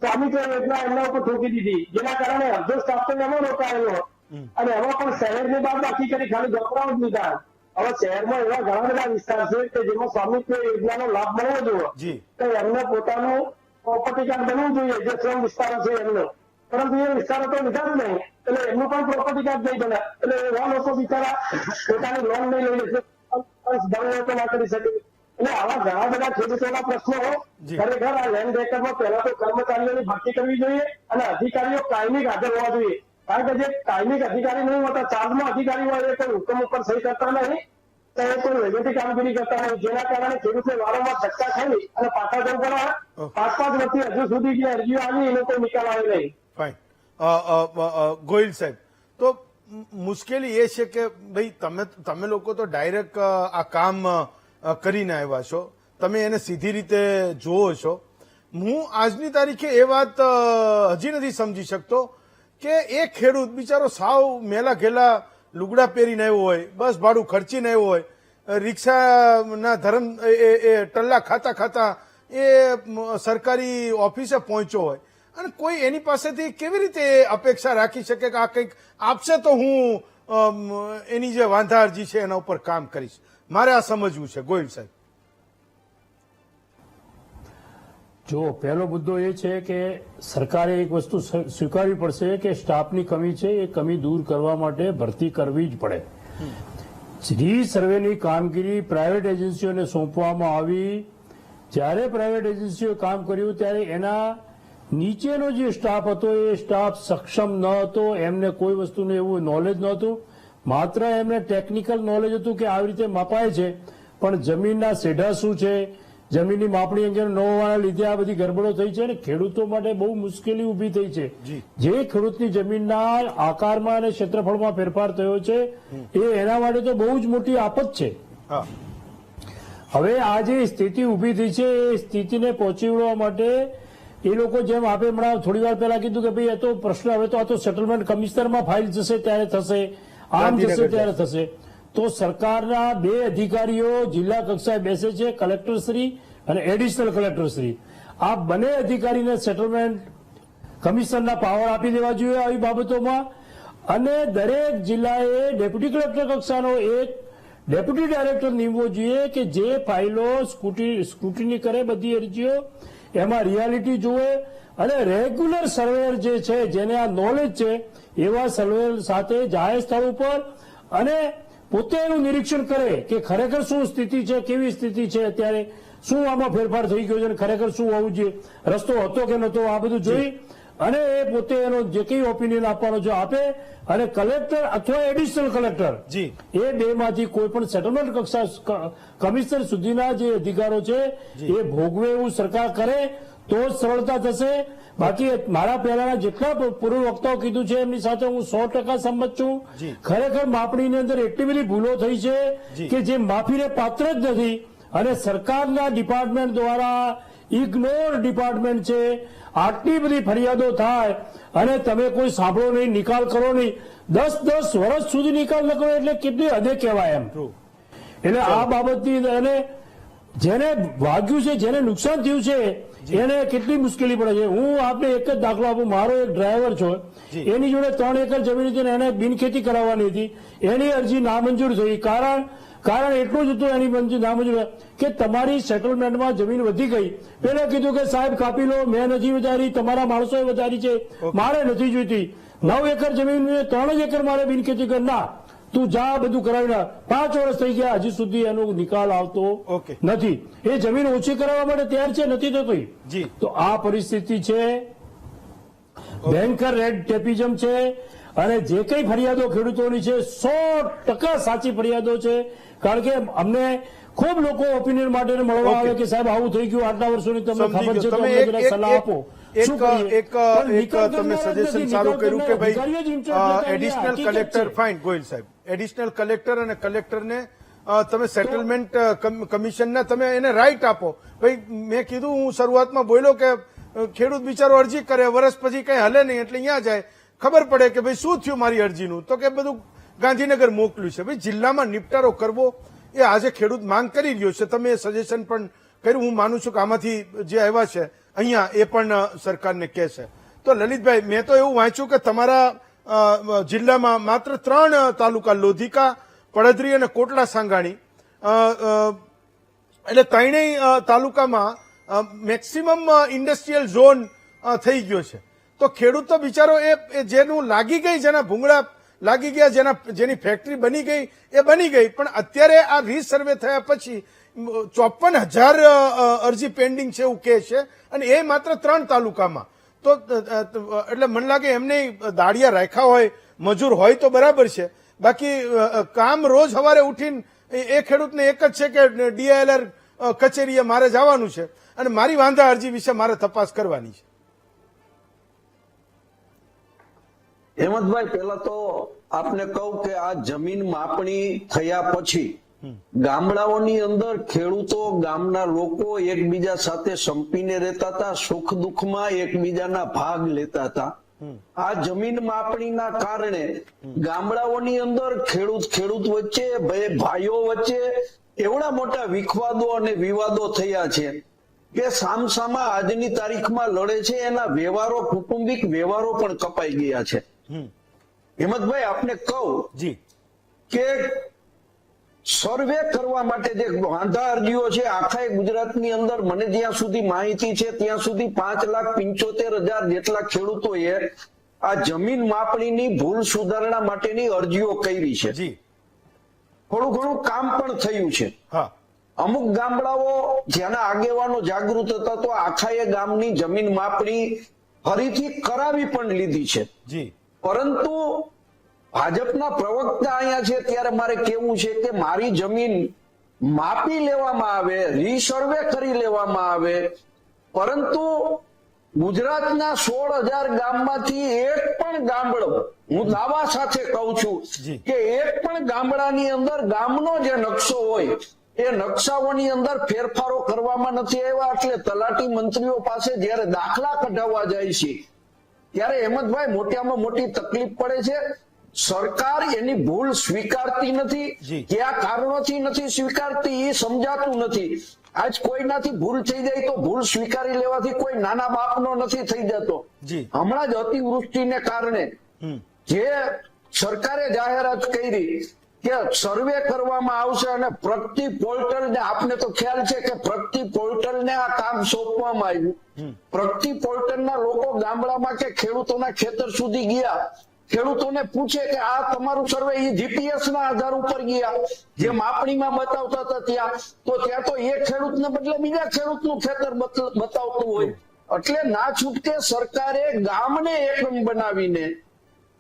સ્વામિત્વ યોજના એમના ઉપર ઠોકી દીધી, જેના કારણે અડધો સ્ટાફ તો એમાં રોકાયેલો અને એમાં પણ શહેરની બાદ બાકી કરી ખાલી ગામડાઓ જ લીધા. હવે શહેરમાં એવા ઘણા બધા વિસ્તાર છે કે જેમાં સ્વામિત્વ યોજનાનો લાભ મળવો જોઈએ, તો એમને પોતાનું પ્રોપર્ટી કાર્ડ બનવું જોઈએ જે શ્રમ વિસ્તારો છે એમનો, પરંતુ એ વિસ્તારો તો લીધા જ નહીં એટલે એમનું પણ પ્રોપર્ટી કાર્ડ નહીં બને. એટલે એવા લોકો બિચારા પોતાની લોન નહીં લઈ લેશે, ના કરી શકે. એટલે આવા ઘણા બધા ખેડૂતોના પ્રશ્નો ખરેખર આ લેન્ડ રેકર્ડમાં પહેલા તો કર્મચારીઓની ભરતી કરવી જોઈએ અને અધિકારીઓ કાયમી હાજર હોવા જોઈએ. કારણ કે જે કાયમી અધિકારી નહીં હોતા, ચાર્જમાં અધિકારી હોય એ કોઈ હુકમ ઉપર સહી કરતા નહીં તો એ કોઈ વહીવટી કામગીરી કરતા નહીં, જેના કારણે ખેડૂતને વારંવાર ધક્કા ખાઈ અને પાછા જવું પડે. 5 વર્ષથી હજુ સુધી જે અરજીઓ આવી એનો કોઈ નિકાલ આવે નહીં. ફાઇન. ગોહિલ સાહેબ, તો મુશ્કેલી એ છે કે ભાઈ તમે લોકો તો ડાયરેક્ટ આ કામ કરીને આવ્યા છો, તમે એને સીધી રીતે જોવો છો. હું આજની તારીખે એ વાત હજી નથી સમજી શકતો કે એ ખેડૂત બિચારો સાવ મેલા ઘેલા લુગડા પહેરીને આવ્યો હોય, બસ ભાડું ખર્ચીને આવ્યો હોય, રિક્ષાના ધરમ એ ટલ્લા ખાતા એ સરકારી ઓફિસે પહોંચ્યો હોય અને કોઈ એની પાસેથી કેવી રીતે અપેક્ષા રાખી શકે કે આ કંઈક આપશે તો હું એની જે વાંધા અરજી છે એના ઉપર કામ કરીશ. મારે આ સમજવું છે. ગોહિલ સાહેબ, જો પહેલો મુદ્દો એ છે કે સરકારે એક વસ્તુ સ્વીકારવી પડશે કે સ્ટાફની કમી છે, એ કમી દૂર કરવા માટે ભરતી કરવી જ પડે. રીસર્વેની કામગીરી પ્રાઇવેટ એજન્સીઓને સોંપવામાં આવી. જ્યારે પ્રાઇવેટ એજન્સીઓએ કામ કર્યું ત્યારે એના નીચેનો જે સ્ટાફ હતો એ સ્ટાફ સક્ષમ ન હતો, એમને કોઈ વસ્તુનું એવું નોલેજ નહોતું. માત્ર એમને ટેકનિકલ નોલેજ હતું કે આવી રીતે માપાય છે, પણ જમીનના સેઢા શું છે, જમીનની માપણી અંગે ન હોવાના લીધે આ બધી ગરબડો થઈ છે અને ખેડૂતો માટે બહુ મુશ્કેલી ઉભી થઈ છે. જે ખેડૂતની જમીનના આકારમાં અને ક્ષેત્રફળમાં ફેરફાર થયો છે એ એના માટે તો બહુ જ મોટી આફત છે. હવે આ જે સ્થિતિ ઉભી થઈ છે એ સ્થિતિને પહોંચી વળવા માટે એ લોકો જેમ આપે હમણાં થોડી વાર પહેલા કીધું કે ભાઈ એ તો પ્રશ્ન હવે તો આ તો સેટલમેન્ટ કમિશનરમાં ફાઇલ જશે ત્યારે થશે, આમ જશે ત્યારે થશે. તો સરકારના 2 અધિકારીઓ જિલ્લા કક્ષાએ બેસે છે, કલેક્ટરશ્રી અને એડિશનલ કલેક્ટરશ્રી. આ બંને અધિકારીને સેટલમેન્ટ કમિશનના પાવર આપી દેવા જોઈએ આવી બાબતોમાં, અને દરેક જિલ્લાએ ડેપ્યુટી કલેક્ટર કક્ષાનો એક ડેપ્યુટી ડાયરેક્ટર નીમવો જોઈએ કે જે ફાઇલો સ્ક્રુટિની કરે બધી અરજીઓ, એમાં રિયાલિટી જુએ અને રેગ્યુલર સર્વેયર જે છે જેને આ નોલેજ છે એવા સર્વેયર સાથે જાહેર સ્થળ ઉપર અને પોતે એનું નિરીક્ષણ કરે કે ખરેખર શું સ્થિતિ છે, કેવી સ્થિતિ છે, અત્યારે શું આમાં ફેરફાર થઈ ગયો છે અને ખરેખર શું હોવું જોઈએ, રસ્તો હતો કે નહોતો, આ બધું જોઈ અને એ પોતે એનો જે કંઈ ઓપિનિયન આપવાનો છે આપે. અને કલેક્ટર અથવા એડિશનલ કલેક્ટર એ 2 માંથી કોઈ પણ સેટલમેન્ટ કક્ષા કમિશનર સુધીના જે અધિકારો છે એ ભોગવે એવું સરકાર કરે તો જ સરળતા થશે. બાકી મારા પહેલાના જેટલા પૂર્વ વક્તાઓ કીધું છે એમની સાથે હું 100% સંમત છું. ખરેખર માપણીની અંદર એટલી બધી ભૂલો થઈ છે કે જે માફીને પાત્ર જ નથી અને સરકારના ડિપાર્ટમેન્ટ દ્વારા ઇગ્નોર ડિપાર્ટમેન્ટ છે. આટલી બધી ફરિયાદો થાય અને તમે કોઈ સાંભળો નહીં, નિકાલ કરો નહીં, 10 વર્ષ સુધી નિકાલ ન કરો એટલે કેટલી હદે કહેવાય એમ. એટલે આ બાબતની અને જેને વાગ્યું છે, જેને નુકસાન થયું છે એને કેટલી મુશ્કેલી પડે છે. હું આપને એક જ દાખલો આપું. મારો એક ડ્રાઈવર છે, એની જોડે 3 એકર જમીન હતી અને એને બિનખેતી કરાવવાની હતી. એની અરજી નામંજૂર થઈ. કારણ કારણ એટલું જ હતું એની નામ જ કે તમારી સેટલમેન્ટમાં જમીન વધી ગઈ. પેલા કીધું કે સાહેબ કાપી લો, મેં નથી વધારી, તમારા માણસોએ વધારી છે, મારે નથી જોઈતી. 9 એકર જમીન 3 જ એકર મારે બિનખેતી કર. ના, તું જા બધું કરાવી ના. 5 વર્ષ થઈ ગયા, હજી સુધી એનો નિકાલ આવતો નથી. એ જમીન ઓછી કરાવવા માટે તૈયાર છે, નથી થતી. તો આ પરિસ્થિતિ છે, ભયંકર રેડ ટેપિઝમ છે. અને જે કઈ ફરિયાદો ખેડૂતોની છે 100% સાચી ફરિયાદો છે. કારણ કે અમને ખૂબ લોકો ઓપિનિયન માટે મળવા આવે કે સાહેબ આવું થઈ ગયું, આટલા વર્ષોની તમને ખબર છે, તમે સલાહ આપો. તમે સજેશન સારું કર્યું કે ભાઈ એડિશનલ કલેક્ટર, ફાઇન ગોયલ સાહેબ, એડિશનલ કલેક્ટર અને કલેક્ટરને તમે સેટલમેન્ટ કમિશનના તમે એને રાઇટ આપો. ભાઈ મેં કીધું, હું શરૂઆતમાં બોલ્યો કે ખેડૂત બિચારો અરજી કરે, વર્ષ પછી કઈ હલે નહીં, એટલે અહીંયા જાય, ખબર પડે કે ભાઈ શું થયું મારી અરજીનું, તો કે બધું ગાંધીનગર મોકલ્યું છે. ભાઈ જિલ્લામાં નિપટારો કરવો એ આજે ખેડૂત માંગ કરી રહ્યો છે. તમે સજેશન પણ કર્યું, હું માનું છું કે આમાંથી જે આવ્યા છે અહીંયા એ પણ સરકારને કહેશે. તો લલિતભાઈ, મેં તો એવું વાંચ્યું કે તમારા જિલ્લામાં માત્ર 3 તાલુકા, લોધિકા, પડધરી અને કોટલા સાંગાણી, એટલે ત્રણેય તાલુકામાં મેક્સિમમ ઇન્ડસ્ટ્રીયલ ઝોન થઈ ગયો છે. તો ખેડૂત તો બિચારો એ જેનું લાગી ગઈ, જેના ભૂંગળા લાગી ગયા, જેની ફેક્ટરી બની ગઈ એ બની ગઈ, પણ અત્યારે આ રીસર્વે થયા પછી 54,000 અરજી પેન્ડિંગ છે એવું કહે છે, અને એ માત્ર 3 તાલુકામાં. તો એટલે મને લાગે એમને દાળિયા રાખ્યા હોય, મજૂર હોય તો બરાબર છે, બાકી કામ રોજ સવારે ઉઠીને એ ખેડૂતને એક જ છે કે DILR કચેરીએ મારે જવાનું છે અને મારી વાંધા અરજી વિશે મારે તપાસ કરવાની છે. હેમંતભાઈ, પેલા તો આપને કહું કે આ જમીન માપણી થયા પછી ગામડાઓની અંદર ખેડૂતો, ગામના લોકો એકબીજા સાથે સંપીને રહેતા હતા, સુખ દુઃખમાં એકબીજાના ભાગ લેતા હતા. આ જમીન માપણીના કારણે ગામડાઓની અંદર ખેડૂત વચ્ચે, ભાઈઓ વચ્ચે એવડા મોટા વિખવાદો અને વિવાદો થયા છે કે સામસામા આજની તારીખમાં લડે છે. એના વ્યવહારો, કૌટુંબિક વ્યવહારો પણ કપાઈ ગયા છે. હેમંતભાઈ, આપને કહું કે સર્વે કરવા માટે જે વાંધા અરજીઓ છે આખા ગુજરાતની અંદર, મને જ્યાં સુધી માહિતી છે ત્યાં સુધી 5,75,000 જેટલા ખેડૂતોએ આ જમીન માપણીની ભૂલ સુધારણા માટેની અરજીઓ કરી છે. થોડું ઘણું કામ પણ થયું છે. અમુક ગામડાઓ જેના આગેવાનો જાગૃત હતા તો આખા ગામની જમીન માપણી ફરીથી કરાવી પણ લીધી છે. પરંતુ ભાજપના પ્રવક્તા અહીંયા છે ત્યારે મારે કેવું છે કે મારી જમીન માપી લેવામાં આવે, રીસર્વે કરી લેવામાં આવે, પરંતુ ગુજરાતના 16,000 ગામમાંથી એક પણ ગામડો, હું દાવા સાથે કહું છું કે એક પણ ગામડાની અંદર ગામનો જે નકશો હોય એ નકશાઓની અંદર ફેરફારો કરવામાં નથી આવ્યા. એટલે તલાટી મંત્રીઓ પાસે જયારે દાખલા કઢાવવા જાય છે ત્યારે હેમંતભાઈ મોટામાં મોટી તકલીફ પડે છે. સરકાર એની ભૂલ સ્વીકારતી નથી. કયા કારણોથી નથી સ્વીકારતી એ સમજાતું નથી. આજ કોઈનાથી ભૂલ થઈ જાય તો ભૂલ સ્વીકારી લેવાથી કોઈ નાના બાપનો નથી થઈ જતો. હમણાં જ અતિવૃષ્ટિને કારણે જે સરકારે જાહેરાત કરી કે સર્વે કરવામાં આવશે અને પ્રગતિ પોર્ટલને, આપને તો ખ્યાલ છે કે પ્રગતિ પોર્ટલને આ કામ સોંપવામાં આવ્યું. પ્રગતિ પોર્ટલના લોકો ગામડામાં કે ખેડૂતોના ખેતર સુધી ગયા, ખેડૂતોને પૂછે કે આ તમારું સર્વે, એ GPS ના આધાર ઉપર ગયા, જે માપણીમાં બતાવતા હતા ત્યાં તો એ ખેડૂતને બદલે બીજા ખેડૂતનું ખેતર બતાવતું હોય. એટલે ના છૂટકે સરકારે ગામને એકમ બનાવીને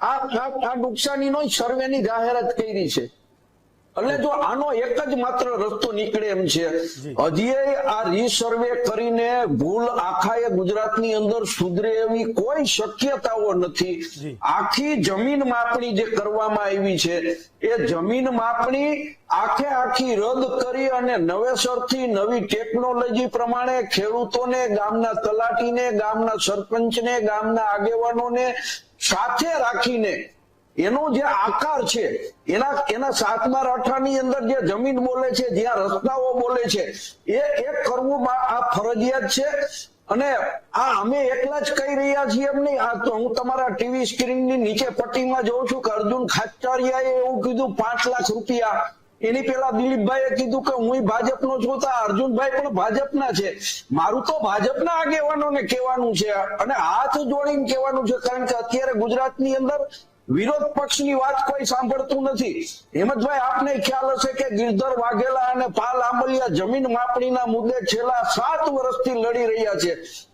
આ નુકસાનીનો સર્વેની જાહેરાત કરી છે. એટલે જો આનો એક જ માત્ર રસ્તો નીકળે એમ છે, હજી આ રીસર્વે કરીને ભૂલ આખા ગુજરાતની અંદર સુધરે એવી કોઈ શક્યતાઓ નથી. આખી જમીન માપણી જે કરવામાં આવી છે એ જમીન માપણી આખી રદ કરી અને નવેસરથી નવી ટેકનોલોજી પ્રમાણે ખેડૂતોને, ગામના તલાટીને, ગામના સરપંચને, ગામના આગેવાનોને સાથે રાખીને એનો જે આકાર છે એના 7/8 અઠાની અંદર જે જમીન બોલે છે, જ્યાં રસ્તાઓ બોલે છે એ કરવું આ ફરજિયાત છે. અને આ અમે એકલા જ કહી રહ્યા છીએ એમ નહીં. આ તો હું તમારા ટીવી સ્ક્રીનની નીચે પટ્ટીમાં જોઉં છું કે અર્જુન ખાચરિયાએ એવું કીધું 5 લાખ રૂપિયા એની પેલા દિલીપભાઈએ કીધું કે હું ભાજપનો છું, તો અર્જુનભાઈ પણ ભાજપના છે. મારું તો ભાજપના આગેવાનોને કહેવાનું છે અને હાથ જોડીને કહેવાનું છે, કારણ કે અત્યારે ગુજરાતની અંદર વિરોધ પક્ષની વાત કોઈ સાંભળતું નથી. હેમંતભાઈ, આપને ખ્યાલ હશે કે ગિરધર વાઘેલા અને પાલ આંબલિયા જમીન માપણીના મુદ્દે છેલ્લા 7 વર્ષથી લડી રહ્યા છે,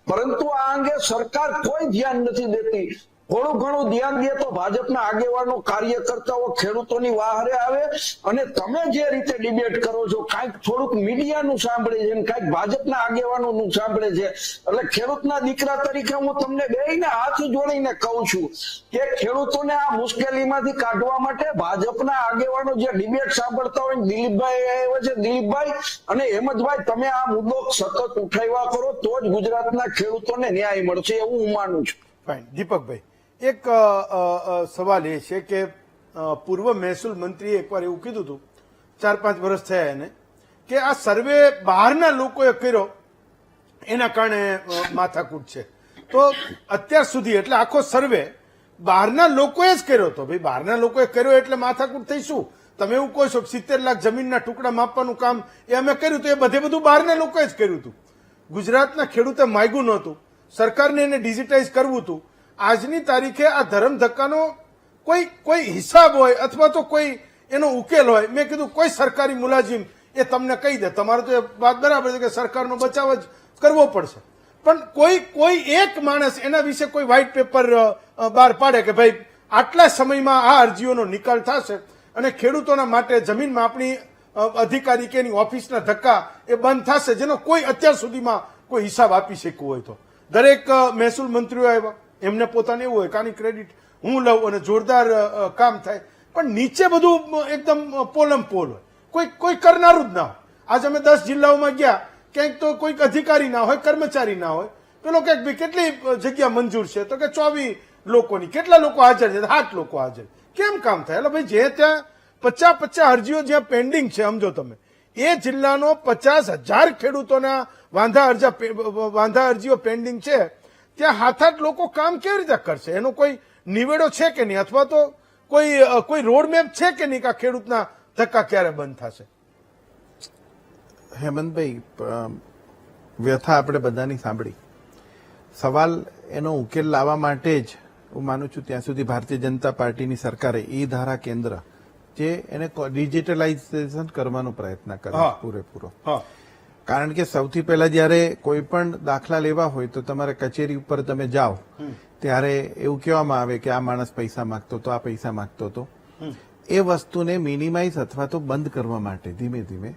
પરંતુ આ અંગે સરકાર કોઈ ધ્યાન નથી દેતી. થોડું ઘણું ધ્યાન દે તો ભાજપના આગેવાનો, કાર્યકર્તાઓ ખેડૂતોની વાહરે આવે અને તમે જે રીતે ડિબેટ કરો છો, કાંઈક થોડુંક મીડિયાનું સાંભળે છે અને કાંઈક ભાજપના આગેવાનોનું સાંભળે છે. એટલે ખેડૂતના દીકરા તરીકે હું તમને બેયને હાથ જોડીને કહું છું કે ખેડૂતોને આ મુશ્કેલીમાંથી કાઢવા માટે ભાજપના આગેવાનો જે ડિબેટ સાંભળતા હોય, દિલીપભાઈ આવ્યા છે, દિલીપભાઈ અને હેમંતભાઈ, તમે આ મુદ્દો સતત ઉઠાવ્યા કરો તો જ ગુજરાતના ખેડૂતોને ન્યાય મળશે એવું હું માનું છું. ફાઇન. દીપકભાઈ, એક સવાલ એ છે કે પૂર્વ મહેસૂલ મંત્રીએ એકવાર એવું કીધું હતું, 4-5 વર્ષ થયા એને, કે આ સર્વે બહારના લોકોએ કર્યો એના કારણે માથાકૂટ છે. તો અત્યાર સુધી એટલે આખો સર્વે બહારના લોકોએ જ કર્યો હતો. ભાઈ, બહારના લોકોએ કર્યો એટલે માથાકૂટ થઈ શું? તમે એવું કહો છો કે 70 લાખ જમીનના ટુકડા માપવાનું કામ એ અમે કર્યું હતું, એ બધું બહારના લોકોએ જ કર્યું હતું. ગુજરાતના ખેડૂતે માગ્યું નહોતું, સરકારને એને ડિજિટાઇઝ કરવું હતું. આજની તારીખે આ ધર્મ ધક્કાનો કોઈ હિસાબ હોય અથવા તો કોઈ એનો ઉકેલ હોય, મેં કીધું કોઈ સરકારી મુલાજીમ એ તમને કહી દે, તમારે તો એ વાત બરાબર છે કે સરકારનો બચાવ જ કરવો પડશે, પણ કોઈ એક માણસ એના વિશે કોઈ વ્હાઇટ પેપર બહાર પાડે કે ભાઈ આટલા સમયમાં આ અરજીઓનો નિકાલ થશે અને ખેડૂતોના માટે જમીન માપણી અધિકારી કે એની ઓફિસના ધક્કા એ બંધ થશે, જેનો કોઈ અત્યાર સુધીમાં કોઈ હિસાબ આપી શકવું હોય તો. દરેક મહેસૂલ મંત્રીઓ આવ્યા, એમને પોતાને એવું હોય કે આની ક્રેડિટ હું લઉં અને જોરદાર કામ થાય, પણ નીચે બધું એકદમ પોલમ પોલ હોય, કોઈ કરનારું જ ના હોય. આજે અમે 10 જિલ્લાઓમાં ગયા, ક્યાંક તો કોઈક અધિકારી ના હોય, કર્મચારી ના હોય. પેલો ક્યાંક ભાઈ કેટલી જગ્યા મંજૂર છે, તો કે 24 લોકોની. કેટલા લોકો હાજર છે? 8 લોકો હાજર. કેમ કામ થાય? એટલે ભાઈ, જે ત્યાં 50 અરજીઓ જ્યાં પેન્ડિંગ છે, સમજો તમે, એ જિલ્લાનો 50,000 ખેડૂતોના વાંધા અરજીઓ પેન્ડિંગ છે, ત્યાં 7-8 લોકો કામ કેવી રીતે કરશે? એનો કોઈ નિવેડો છે કે નહીં, અથવા તો કોઈ રોડમેપ છે કે નહીં કે આ ખેડૂતના ધક્કા ક્યારે બંધ થશે? હેમંતભાઈ, વ્યથા આપણે બધાની સાંભળી. સવાલ એનો ઉકેલ લાવવા માટે જ હું માનું છું ત્યાં સુધી ભારતીય જનતા પાર્ટીની સરકારે ઈ ધારા કેન્દ્ર જે એને ડિજિટલાઇઝેશન કરવાનો પ્રયત્ન કર્યો પૂરેપૂરો. કારણ કે સૌથી પહેલા જયારે કોઈ પણ દાખલા લેવા હોય તો તમારે કચેરી ઉપર તમે જાઓ ત્યારે એવું કહેવામાં આવે કે આ માણસ પૈસા માંગતો હતો, આ પૈસા માંગતો હતો. એ વસ્તુને મિનિમાઇઝ અથવા તો બંધ કરવા માટે ધીમે ધીમે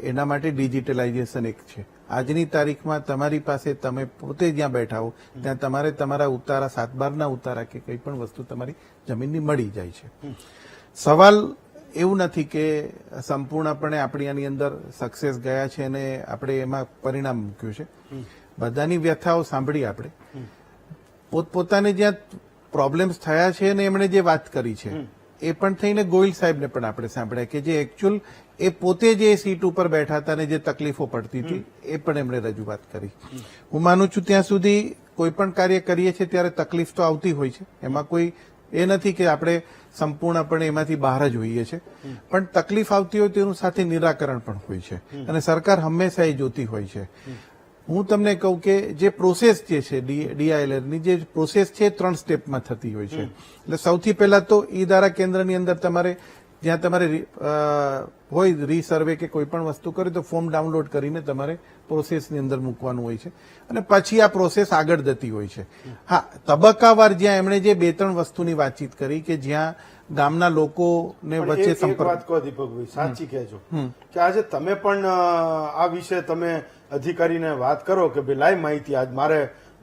એના માટે ડિજિટલાઇઝેશન એક છે. આજની તારીખમાં તમારી પાસે તમે પોતે જ્યાં બેઠા હો ત્યાં તમારે તમારા ઉતારા, 7/12ના ઉતારા કે કંઈ પણ વસ્તુ તમારી જમીનની મળી જાય છે. સવાલ એવું નથી કે સંપૂર્ણપણે આપણી આની અંદર સક્સેસ ગયા છે અને આપણે એમાં પરિણામ મૂક્યું છે. બધાની વ્યથાઓ સાંભળી આપણે, પોતપોતાને જ્યાં પ્રોબ્લેમ્સ થયા છે અને એમણે જે વાત કરી છે એ પણ થઈને ગોયલ સાહેબને પણ આપણે સાંભળ્યા કે જે એકચ્યુઅલ એ પોતે જે સીટ ઉપર બેઠા હતા અને જે તકલીફો પડતી હતી એ પણ એમણે રજૂઆત કરી. હું માનું છું ત્યાં સુધી કોઈ પણ કાર્ય કરીએ છીએ ત્યારે તકલીફ તો આવતી હોય છે, એમાં કોઈ એ નથી કે આપણે સંપૂર્ણપણે એમાંથી બહાર જ હોઈએ છીએ, પણ તકલીફ આવતી હોય તેનું સાથે નિરાકરણ પણ હોય છે અને સરકાર હંમેશા એ જોતી હોય છે. હું તમને કહું કે જે પ્રોસેસ જે છે ડીઆઈએલની જે પ્રોસેસ છે 3 સ્ટેપમાં થતી હોય છે. એટલે સૌથી પહેલા તો ઈ ધારા કેન્દ્રની અંદર તમારે જ્યાં તમારે હોય રીસર્વે કે કોઈ પણ વસ્તુ કરે તો ફોર્મ ડાઉનલોડ કરીને તમારે પ્રોસેસની અંદર મૂકવાનું હોય છે અને પછી આ પ્રોસેસ આગળ જતી હોય છે. હા, તબક્કાવાર જ્યાં એમણે જે 2-3 વસ્તુની વાતચીત કરી કે જ્યાં ગામના લોકોને વચ્ચે સંપર્ક. વાત કહો દીપકભાઈ, સાચી કહેજો કે આજે તમે પણ આ વિશે તમે અધિકારીને વાત કરો કે ભાઈ લાઈ માહિતી, આજ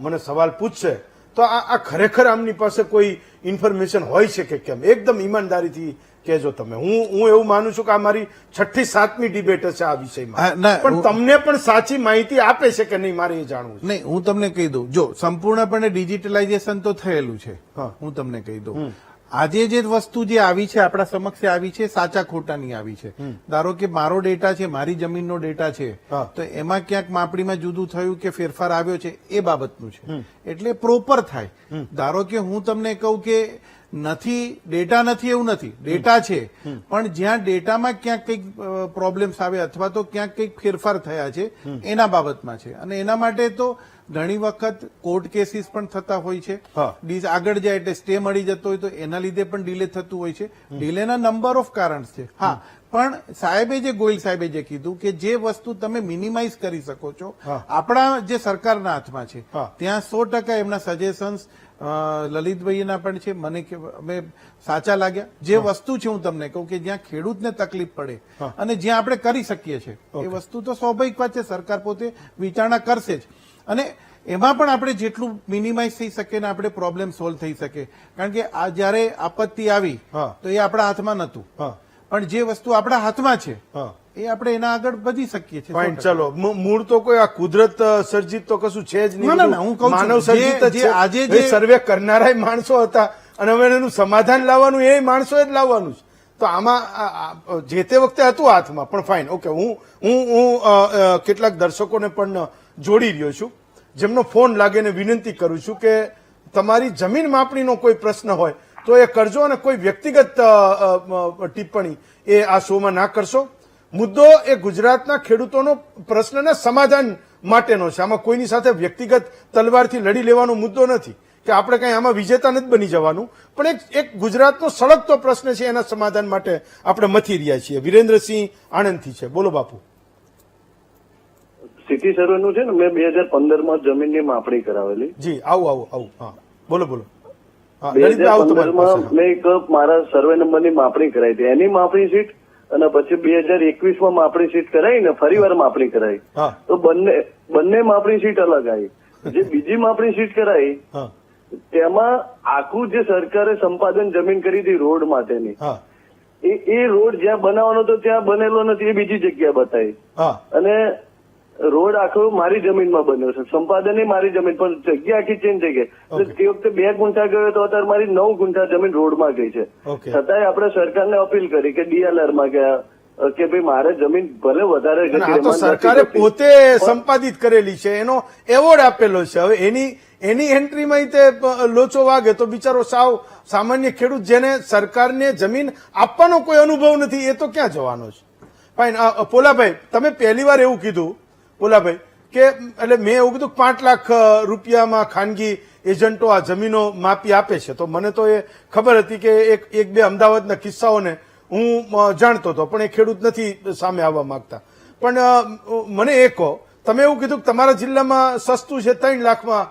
મને સવાલ પૂછશે તો આ ખરેખર આમની પાસે કોઈ ઇન્ફોર્મેશન હોય છે કે કેમ? એકદમ ઈમાનદારીથી કહેજો તમે. હું એવું માનું છું કે આ મારી 6મી 7મી ડિબેટ છે આ વિષયમાં, પણ તમને પણ સાચી માહિતી આપે છે કે નહીં મારે એ જાણવું છે. નહીં, હું તમને કહી દઉં, જો સંપૂર્ણપણે ડિજિટલાઇઝેશન તો થયેલું છે, હું તમને કહી દઉં. આજે જે વસ્તુ જે આવી છે આપણા સમક્ષ આવી છે સાચા ખોટાની આવી છે. ધારો કે મારો ડેટા છે, મારી જમીનનો ડેટા છે, તો એમાં ક્યાંક માપણીમાં જુદું થયું કે ફેરફાર આવ્યો છે એ બાબતનું છે, એટલે પ્રોપર થાય. ધારો કે હું તમને કહું કે નથી ડેટા નથી એવું નથી, ડેટા છે, પણ જ્યાં ડેટામાં ક્યાંક કંઈક પ્રોબ્લેમ્સ આવે અથવા તો ક્યાંક કંઈક ફેરફાર થયા છે એના બાબતમાં છે. અને એના માટે તો ઘણી વખત કોર્ટ કેસીસ પણ થતા હોય છે. આગળ જાય એટલે સ્ટે મળી જતો હોય તો એના લીધે પણ ડિલે થતું હોય છે. ડિલેના નંબર ઓફ કારણ છે. હા, પણ સાહેબે જે ગોયલ સાહેબે જે કીધું કે જે વસ્તુ તમે મિનિમાઇઝ કરી શકો છો, આપણા જે સરકારના હાથમાં છે ત્યાં 100% એમના સજેશન્સ લલિતભાઈના પણ છે. મને અમે સાચા લાગ્યા. જે વસ્તુ છે હું તમને કહું કે જ્યાં ખેડૂતને તકલીફ પડે અને જ્યાં આપણે કરી શકીએ છીએ એ વસ્તુ તો સ્વાભાવિક વાત છે, સરકાર પોતે વિચારણા કરશે જ. અને એમાં પણ આપણે જેટલું મિનિમાઇઝ થઈ શકે ને આપણે પ્રોબ્લેમ સોલ્વ થઈ શકે. કારણ કે આ જયારે આપત્તિ આવી તો એ આપણા હાથમાં નહોતું, પણ જે વસ્તુ આપણા હાથમાં છે એ આપણે એના આગળ વધી શકીએ છીએ. ફાઇન, ચલો. મૂળ તો કોઈ આ કુદરત સર્જિત તો કશું છે જ નહીં. ના, હું કહું છું માનવ સર્જિત જ છે. આજે જે સર્વે કરનારા માણસો હતા અને હવે એનું સમાધાન લાવવાનું એ માણસો જ લાવવાનું છે. તો આમાં જે તે વખતે હતું હાથમાં. પણ ફાઇન, ઓકે. હું કેટલાક દર્શકોને પણ જોડી રહ્યો છું જેમનો ફોન લાગે ને વિનંતી કરું છું કે તમારી જમીન માપણીનો કોઈ પ્રશ્ન હોય તો એ કરજો અને કોઈ વ્યક્તિગત ટિપ્પણી એ આ શોમાં ના કરશો. મુદ્દો એ ગુજરાતના ખેડૂતોનો પ્રશ્નના સમાધાન માટેનો છે. આમાં કોઈની સાથે વ્યક્તિગત તલવારથી લડી લેવાનો મુદ્દો નથી કે આપણે કઈ આમાં વિજેતા નથી બની જવાનું, પણ એક ગુજરાતનો સળગતો પ્રશ્ન છે, એના સમાધાન માટે આપણે મથી રહ્યા છીએ. વિરેન્દ્રસિંહ આણંદથી છે, બોલો બાપુ. સિટી સર્વેનું છે ને, મેં 2015માં જમીનની માપણી કરાવેલી. જી, આવું. હા, બોલો. 2015માં મેં એક મારા સર્વે નંબરની માપણી કરાવી હતી, એની માપણી સીટ, અને પછી 2021માં માપણી સીટ કરાવી ને ફરી વાર માપણી કરાવી તો બંને માપણી સીટ અલગ આવી. જે બીજી માપણી સીટ કરાવી તેમાં આખું જે સરકારે સંપાદન જમીન કરી હતી રોડ માટેની, એ રોડ જ્યાં બનાવવાનો હતો ત્યાં બનેલો નથી, એ બીજી જગ્યા બતાવી. અને રોડ આખો મારી જમીનમાં બન્યો છે, સંપાદન મારી જમીન, પણ જગ્યા આખી ચેન્જ થઈ ગઈ. તે વખતે 2 ગુંઠા ગયો તો અત્યારે મારી 9 ગુંઠા જમીન રોડમાં ગઈ છે. છતાંય આપણે સરકારને અપીલ કરી કે DLR માં ગયા કે ભાઈ મારે જમીન ભલે વધારે સરકારે પોતે સંપાદિત કરેલી છે, એનો એવોર્ડ આપેલો છે. હવે એની એન્ટ્રીમાં તે લોચો વાગે તો બિચારો સાવ સામાન્ય ખેડૂત જેને સરકારને જમીન આપવાનો કોઈ અનુભવ નથી એ તો ક્યાં જવાનો છે. ફાઇન. પોલાભાઈ, તમે પહેલી વાર એવું કીધું પોલાભાઈ કે એટલે મેં એવું કીધું 5 લાખ રૂપિયામાં ખાનગી એજન્ટો આ જમીનો માપી આપે છે. તો મને તો એ ખબર હતી કે એક બે અમદાવાદના કિસ્સાઓને હું જાણતો હતો, પણ એ ખેડૂત નથી સામે આવવા માંગતા. પણ મને એ કહો, તમે એવું કીધું કે તમારા જિલ્લામાં સસ્તું છે, 3 લાખમાં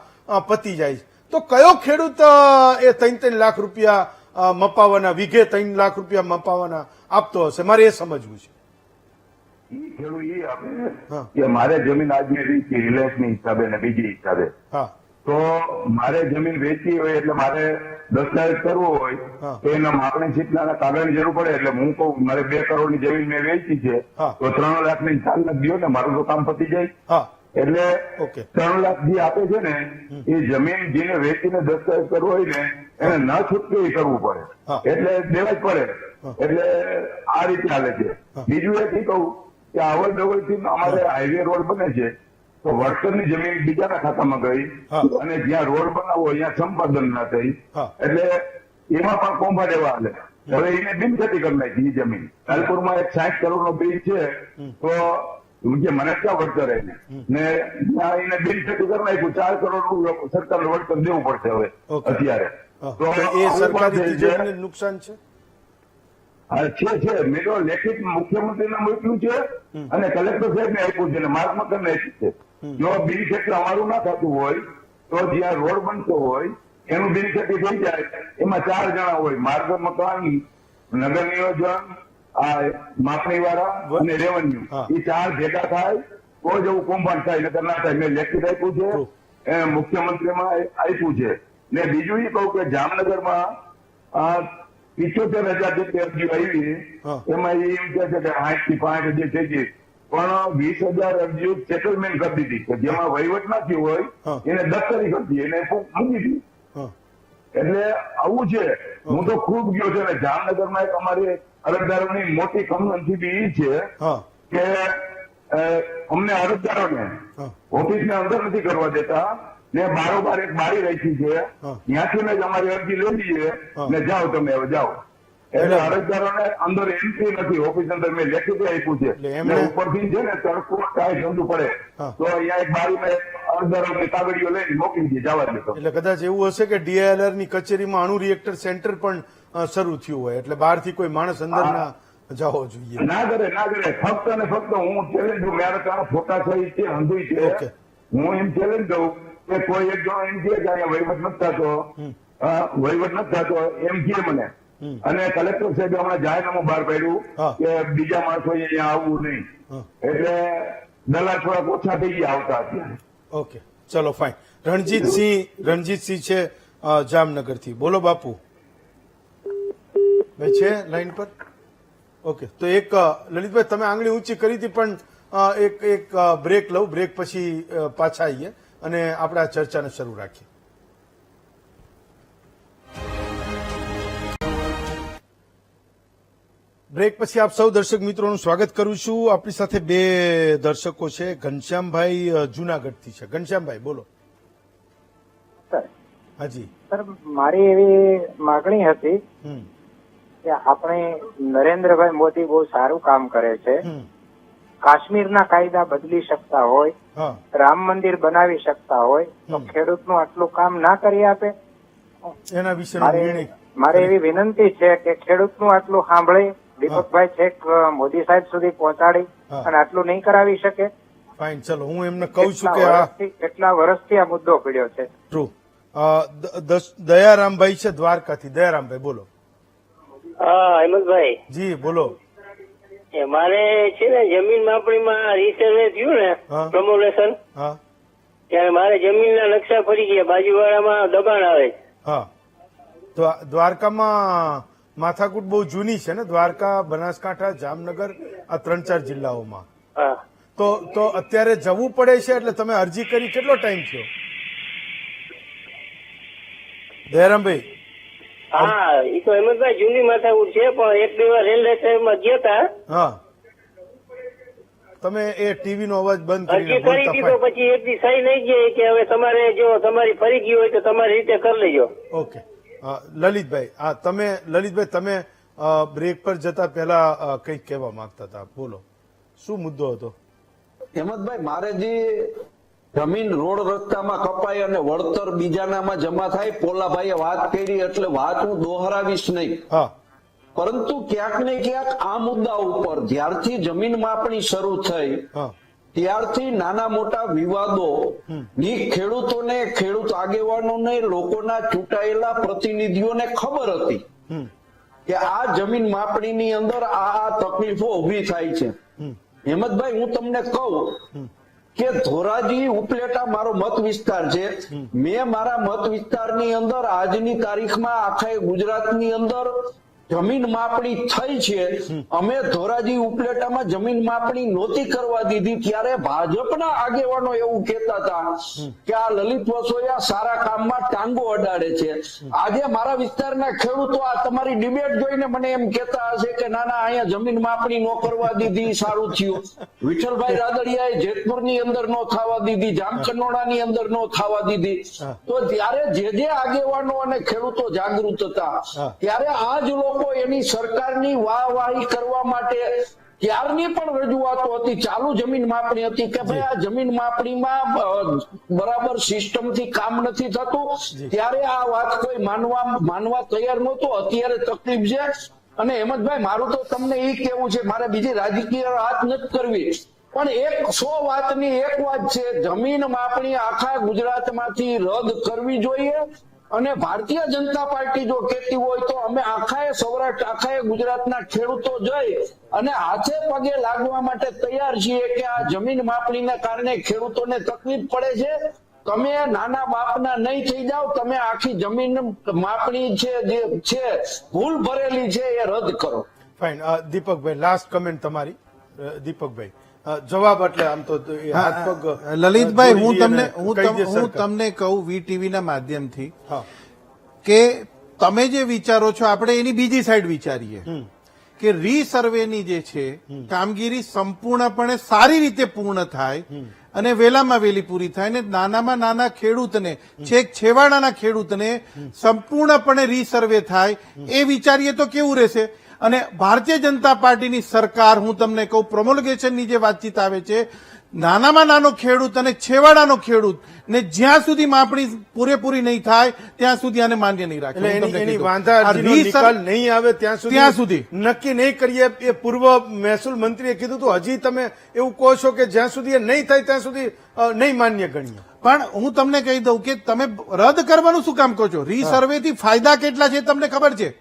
પતી જાય છે. તો કયો ખેડૂત એ 3 લાખ રૂપિયા મપાવાના, વીઘે 3 લાખ રૂપિયા મપાવાના આપતો હશે? મારે એ સમજવું છે. ખેડૂત એ આપે કે મારે જમીન આજે વેચી રિલાયન્સની હિસાબે ને બીજી હિસાબે, તો મારે જમીન વેચી હોય એટલે મારે દસ્તાવેજ કરવો હોય તો એના માપણી સીટના કાગળની જરૂર પડે. એટલે હું કહું મારે 2 કરોડની જમીન મેં વેચી છે તો 3 લાખની 4 લાખ દો ને મારું તો કામ પતી જાય. એટલે 3 લાખ જે આપે છે ને એ જમીન જેને વેચીને દસ્તાવેજ કરવો હોય ને એને ન છૂટકે કરવું પડે, એટલે દેવા જ પડે. એટલે આ રીતે હાલે છે. બીજું એ કહું કે અવર જવરથી અમારે હાઈવે રોડ બને છે તો વળતરની જમીન બીજાના ખાતામાં ગઈ અને જ્યાં રોડ બનાવવો અહીંયા સંપાદન ના થઈ, એટલે એમાં પણ કોંભા દેવા હાલે. હવે એને બિનખેતી કરી નાખી એ જમીન. કાલપુરમાં એક 60 કરોડનો બિલ છે તો જે મને ક્યાં વળતર ને ત્યાં એને બિનખેતી કરી નાખ્યું. 4 કરોડનું સરકારને વળતર દેવું પડશે હવે અત્યારે. તો એ સરકારી તિજોરીને નુકસાન છે. છે મેં તો લેખિત મુખ્યમંત્રીને મોકલ્યું છે અને કલેક્ટર સાહેબને આપ્યું છે અને માર્ગ મકાનને આપ્યું છે. જો બિનખેતી અમારું ના થતું હોય તો જ્યાં રોડ બનતો હોય એનું બિનખેતી થઈ જાય, એમાં 4 જણા હોય, માર્ગ મકાન, નગર નિયોજન, માપણી વાળા અને રેવન્યુ, એ 4 ભેગા થાય તો જ એવું કૌભાંડ થાય, નકર ના થાય. મેં લેખિત આપ્યું છે, મુખ્યમંત્રીમાં આપ્યું છે. ને બીજું એ કહું કે જામનગરમાં 75,000 જેટલી અરજીઓ આવી, એમાં એમ કે છે કે 8 થી 5 હજી થઈ ગઈ, પણ 20,000 અરજીઓ સેટલમેન્ટ કરી દીધી કે જેમાં વહીવટ ના થયો હોય એને દસ્તરી કરતી, એને મૂકી દીધી. એટલે આવું છે. હું તો ખૂબ ગયો છે. અને જામનગરમાં એક અમારી અરજદારોની મોટી કમનસીબ એ છે કે અમને અરજદારોને ઓફિસને અંદર નથી કરવા દેતા, ને બારોબાર એક બારી રાખી છે, ત્યાંથી જ અમારી અરજી લેવી છે ને જાઓ તમે હવે જાઓ. એટલે અરજદારોને અંદર એન્ટ્રી નથી. ઓફિસ અંદર મેં લેખિત આપ્યું છે, ઉપરથી છે ને તડકો કાંઈ ઠંડુ પડે તો અહીંયા એક બારીમાં અરજદારોની કાગળીઓ લઈને મોકલી દે, જવા દેતો. એટલે કદાચ એવું હશે કે DILR ની કચેરીમાં અણુ રિએક્ટર સેન્ટર પણ શરૂ થયું હોય, એટલે બહારથી કોઈ માણસ અંદર ના જવો જોઈએ. ના કરે. ફક્ત ને ફક્ત હું ચેલેન્જ દઉં, મારા ત્યાં ફોટા સહિત છે, અંધુઈ છે, હું એમ ચેલેન્જ દઉં કે કોઈ એક જણો એમ કહે કે અહીંયા વહીવટ નથી થતો એમ કહે મને. અને કલેક્ટર સાહેબે હમણાં જાહેરનામું બહાર પાડ્યું કે બીજા માણસો અહીંયા આવવું નહીં, એટલે દલાલ થોડાક ઓછા થઈ ગયા આવતા અત્યારે. ઓકે, ચલો ફાઇન. રણજીતસિંહ છે જામનગરથી. બોલો બાપુ. ભાઈ છે લાઈન પર? ઓકે, તો એક લલિતભાઈ તમે આંગળી ઊંચી કરી હતી, પણ એક બ્રેક લઉં, બ્રેક પછી પાછા આવીએ અને આપણે આ ચર્ચાને શરૂ રાખીએ. બ્રેક પછી આપ સૌ દર્શક મિત્રોનું સ્વાગત કરું છું. આપણી સાથે બે દર્શકો છે. ઘનશ્યામભાઈ જુનાગઢથી છે. ઘનશ્યામભાઈ બોલો. હાજી સર, મારી એવી માગણી હતી કે આપણે નરેન્દ્રભાઈ મોદી બહુ સારું કામ કરે છે. કાશ્મીરના કાયદા બદલી શકતા હોય, રામ મંદિર બનાવી શકતા હોય, તો ખેડૂતનું આટલું કામ ના કરી આપે? એના વિશે મારે એવી વિનંતી છે કે ખેડૂતનું આટલું સાંભળી દીપકભાઈ છેક મોદી સાહેબ સુધી પહોંચાડી અને આટલું નહીં કરાવી શકે? ફાઇન, ચલો હું એમને કહું છું કે કેટલા વર્ષથી આ મુદ્દો પડ્યો છે. ટ્રુ. દયારામભાઈ છે દ્વારકાથી. દયારામભાઈ બોલો. હા હેમંતભાઈ. જી બોલો. મારે છે ને જમીન માપણીમાં રીસર્વે થયું ને પ્રમોલેશન, ત્યારે મારે જમીનના નકશા ફરી ગયા, બાજુવાળામાં દબાણ આવે. હા, તો દ્વારકામાં માથાકૂટ બહુ જૂની છે ને, દ્વારકા, બનાસકાંઠા, જામનગર, આ 3-4 જિલ્લાઓમાં. તો અત્યારે જવું પડે છે, એટલે તમે અરજી કરી કેટલો ટાઈમ થયો દયારામભાઈ? હા, એ તો હેમંતભાઈ જૂની માથાકૂટ છે, પણ એક બે વાર રેલવે સ્ટેશનમાં ગયા હતા. હા, તમે એ ટીવી નો અવાજ બંધ અરજી કરી દીધો, પછી એક દી સહી નહીં ગઈ કે હવે તમારે જો તમારી ફરી ગઈ હોય તો તમારી રીતે કરી લેજો. ઓકે. લલિતભાઈ તમે બ્રેક પર જતા પહેલા કંઈક કહેવા માંગતા હતા, બોલો. શું મુદ્દો હતો? હેમંતભાઈ, મારે જે જમીન રોડ રસ્તામાં કપાય અને વળતર બીજાનામાં જમા થાય, પોલાભાઈએ વાત કરી એટલે વાત હું દોહરાવીશ નહીં. પરંતુ ક્યાંક ને ક્યાંક આ મુદ્દા ઉપર જ્યારથી જમીન માપણી શરૂ થઈ ત્યારથી નાના મોટા વિવાદો ની ખેડૂતોને, ખેડૂત આગેવાનોને, લોકોના ચૂંટાયેલા પ્રતિનિધિઓને ખબર હતી કે આ જમીન માપણીની અંદર આ તકલીફો ઉભી થાય છે. હેમંતભાઈ, હું તમને કહું કે ધોરાજી ઉપલેટા મારો મત વિસ્તાર છે. મેં મારા મત વિસ્તારની અંદર આજની તારીખમાં આખા ગુજરાતની અંદર જમીન માપણી થઈ છે. અમે ધોરાજી ઉપલેટામાં જમીન માપણી નહોતી કરવા દીધી, ત્યારે ભાજપના આગેવાનો એવું કહેતા હતા કે આ લલિત વસોયા સારા કામમાં ટાંગો અડાડે છે. આજે મારા વિસ્તારના ખેડૂતો આ તમારી ડિબેટ જોઈને મને એમ કહેતા હશે કે ના ના, અહીંયા જમીન માપણી ન કરવા દીધી, સારું થયું. વિઠ્ઠલભાઈ રાદડિયાએ જેતપુરની અંદર ન થવા દીધી, જામકંડોળાની અંદર ન થવા દીધી. તો ત્યારે જે આગેવાનો અને ખેડૂતો જાગૃત હતા, ત્યારે આ જ લોકો એની સરકારની વાહવાહી કરવા માટે ત્યારની પણ રજૂઆતો હતી. ચાલુ જમીન માપણી હતી કે ભાઈ આ જમીન માપણીમાં બરાબર સિસ્ટમથી કામ નથી થતું, ત્યારે આ વાત કોઈ માનવા તૈયાર નહોતું. અત્યારે તકલીફ છે. અને હેમંતભાઈ, મારું તો તમને એ કેવું છે, મારે બીજી રાજકીય વાત નથી કરવી, પણ 100 વાતની એક વાત છે, જમીન માપણી આખા ગુજરાતમાંથી રદ કરવી જોઈએ. અને ભારતીય જનતા પાર્ટી જો કહેતી હોય તો અમે આખાએ સૌરાષ્ટ્ર, આખાએ ગુજરાતના ખેડૂતો જઈ અને હાથે પગે લાગવા માટે તૈયાર છીએ કે આ જમીન માપણીના કારણે ખેડૂતોને તકલીફ પડે છે. તમે નાના બાપના નહીં થઈ જાઓ, તમે આખી જમીન માપણી છે જે છે ભૂલ ભરેલી છે એ રદ કરો. ફાઇન. દીપકભાઈ, લાસ્ટ કમેન્ટ તમારી. દીપકભાઈ, જવાબ એટલે આમ તો લલિતભાઈ, હું તમને કહું VTV ના માધ્યમથી કે તમે જે વિચારો છો આપણે એની બીજી સાઈડ વિચારીએ કે રીસર્વેની જે છે કામગીરી સંપૂર્ણપણે સારી રીતે પૂર્ણ થાય અને વહેલામાં વહેલી પૂરી થાય ને નાનામાં નાના ખેડૂતને છેક છેવાડાના ખેડૂતને સંપૂર્ણપણે રીસર્વે થાય એ વિચારીએ તો કેવું રહેશે. અને ભારતીય જનતા પાર્ટીની સરકાર, હું તમને કહું, પ્રોમોલગેશનની જે વાતચીત આવે છે, નાનામાં નાનો ખેડૂત અને છેવાડાનો ખેડૂત ને જ્યાં સુધી માપણી પૂરેપૂરી નહીં થાય ત્યાં સુધી આને માન્ય નહીં રાખે. એની વાંધા અરજીનો નિકાલ નહીં આવે ત્યાં સુધી નક્કી નહીં કરીએ. એ પૂર્વ મહેસૂલ મંત્રીએ કીધું હતું. હજી તમે એવું કહો છો કે જ્યાં સુધી એ નહીં થાય ત્યાં સુધી નહીં માન્ય ગણીએ. પણ હું તમને કહી દઉં કે તમે રદ કરવાનું શું કામ કહો છો? રીસર્વે થી ફાયદા કેટલા છે તમને ખબર છે?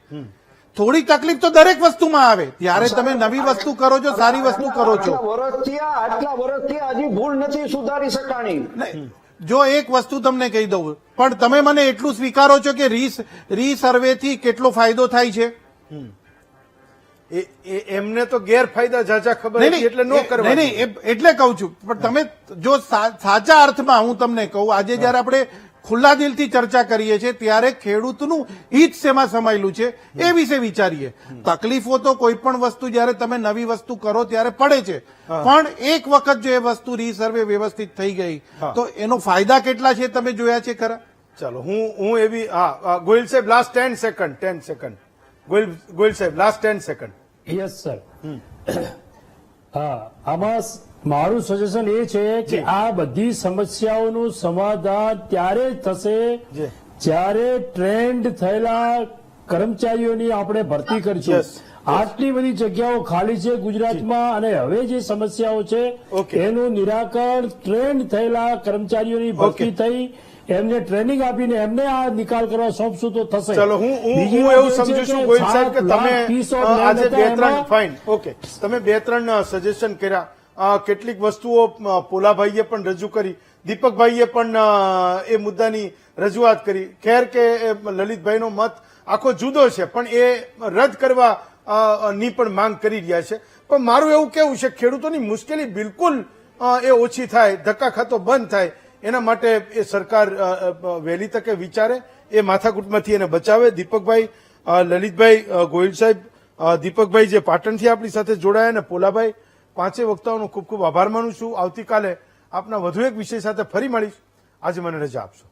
થોડી તકલીફ તો દરેક વસ્તુમાં આવે. ત્યારે તમે નવી વસ્તુ કરો છો, સારી વસ્તુ કરો છો. આટલા વર્ષથી હજી ભૂલ નથી સુધારી શકાણી. જો એક વસ્તુ તમને કહી દઉં, પણ તમે મને એટલું સ્વીકારો છો કે રીસર્વે થી કેટલો ફાયદો થાય છે? એમને તો ગેરફાયદા ઝાઝા ખબર નથી એટલે નો કરવા. નહીં, એટલે કહું છું. પણ તમે જો સાચા અર્થમાં હું તમને કહું, આજે જયારે આપણે ખુલ્લા દિલથી ચર્ચા કરીએ છીએ ત્યારે ખેડૂતનું હિત શેમાં સમાયેલું છે એ વિશે વિચારીએ. તકલીફો તો કોઈ પણ વસ્તુ જયારે તમે નવી વસ્તુ કરો ત્યારે પડે છે, પણ એક વખત જો એ વસ્તુ રીસર્વે વ્યવસ્થિત થઈ ગઈ તો એનો ફાયદા કેટલા છે તમે જોયા છે ખરા? ચાલો હું એવી ગોયલ સાહેબ લાસ્ટ 10 સેકન્ડ. ગોયલ સાહેબ લાસ્ટ 10 સેકન્ડ. Yes sir. હા, આમાં મારું સજેશન એ છે કે આ બધી સમસ્યાઓનું સમાધાન ત્યારે જ થશે જ્યારે ટ્રેન્ડ થયેલા કર્મચારીઓની આપણે ભરતી કરીશું. આટલી બધી જગ્યાઓ ખાલી છે ગુજરાતમાં અને હવે જે સમસ્યાઓ છે એનું નિરાકરણ ટ્રેન્ડ થયેલા કર્મચારીઓની ભરતી થઈ એમને ટ્રેનિંગ આપીને એમને આ નિકાલ કરવા સોંપશું તો થશે. ચલો હું એવું સમજુ છું ગોયલ સાહેબ કે તમે આજે 2-3 ફાઇન ઓકે તમે 2-3 સજેશન કર્યા. કેટલીક વસ્તુઓ પોલાભાઈએ પણ રજૂ કરી, દીપકભાઈએ પણ એ મુદ્દાની રજૂઆત કરી. ખેર કે લલિતભાઈનો મત આખો જુદો છે પણ એ રદ કરવા ની પણ માંગ કરી રહ્યા છે. પણ મારું એવું કેવું છે ખેડૂતોની મુશ્કેલી બિલકુલ એ ઓછી થાય, ધક્કા ખાતો બંધ થાય એના માટે એ સરકાર વહેલી તકે વિચારે, એ માથાકૂટમાંથી એને બચાવે. દીપકભાઈ, લલિતભાઈ, ગોયલ સાહેબ, દીપકભાઈ જે પાટણથી આપણી સાથે જોડાયા, અને પોલાભાઈ, પાંચેય વક્તાઓનો ખૂબ ખૂબ આભાર માનું છું. આવતીકાલે આપના વધુ એક વિષય સાથે ફરી મળીશ. આજે મને રજા આપશો.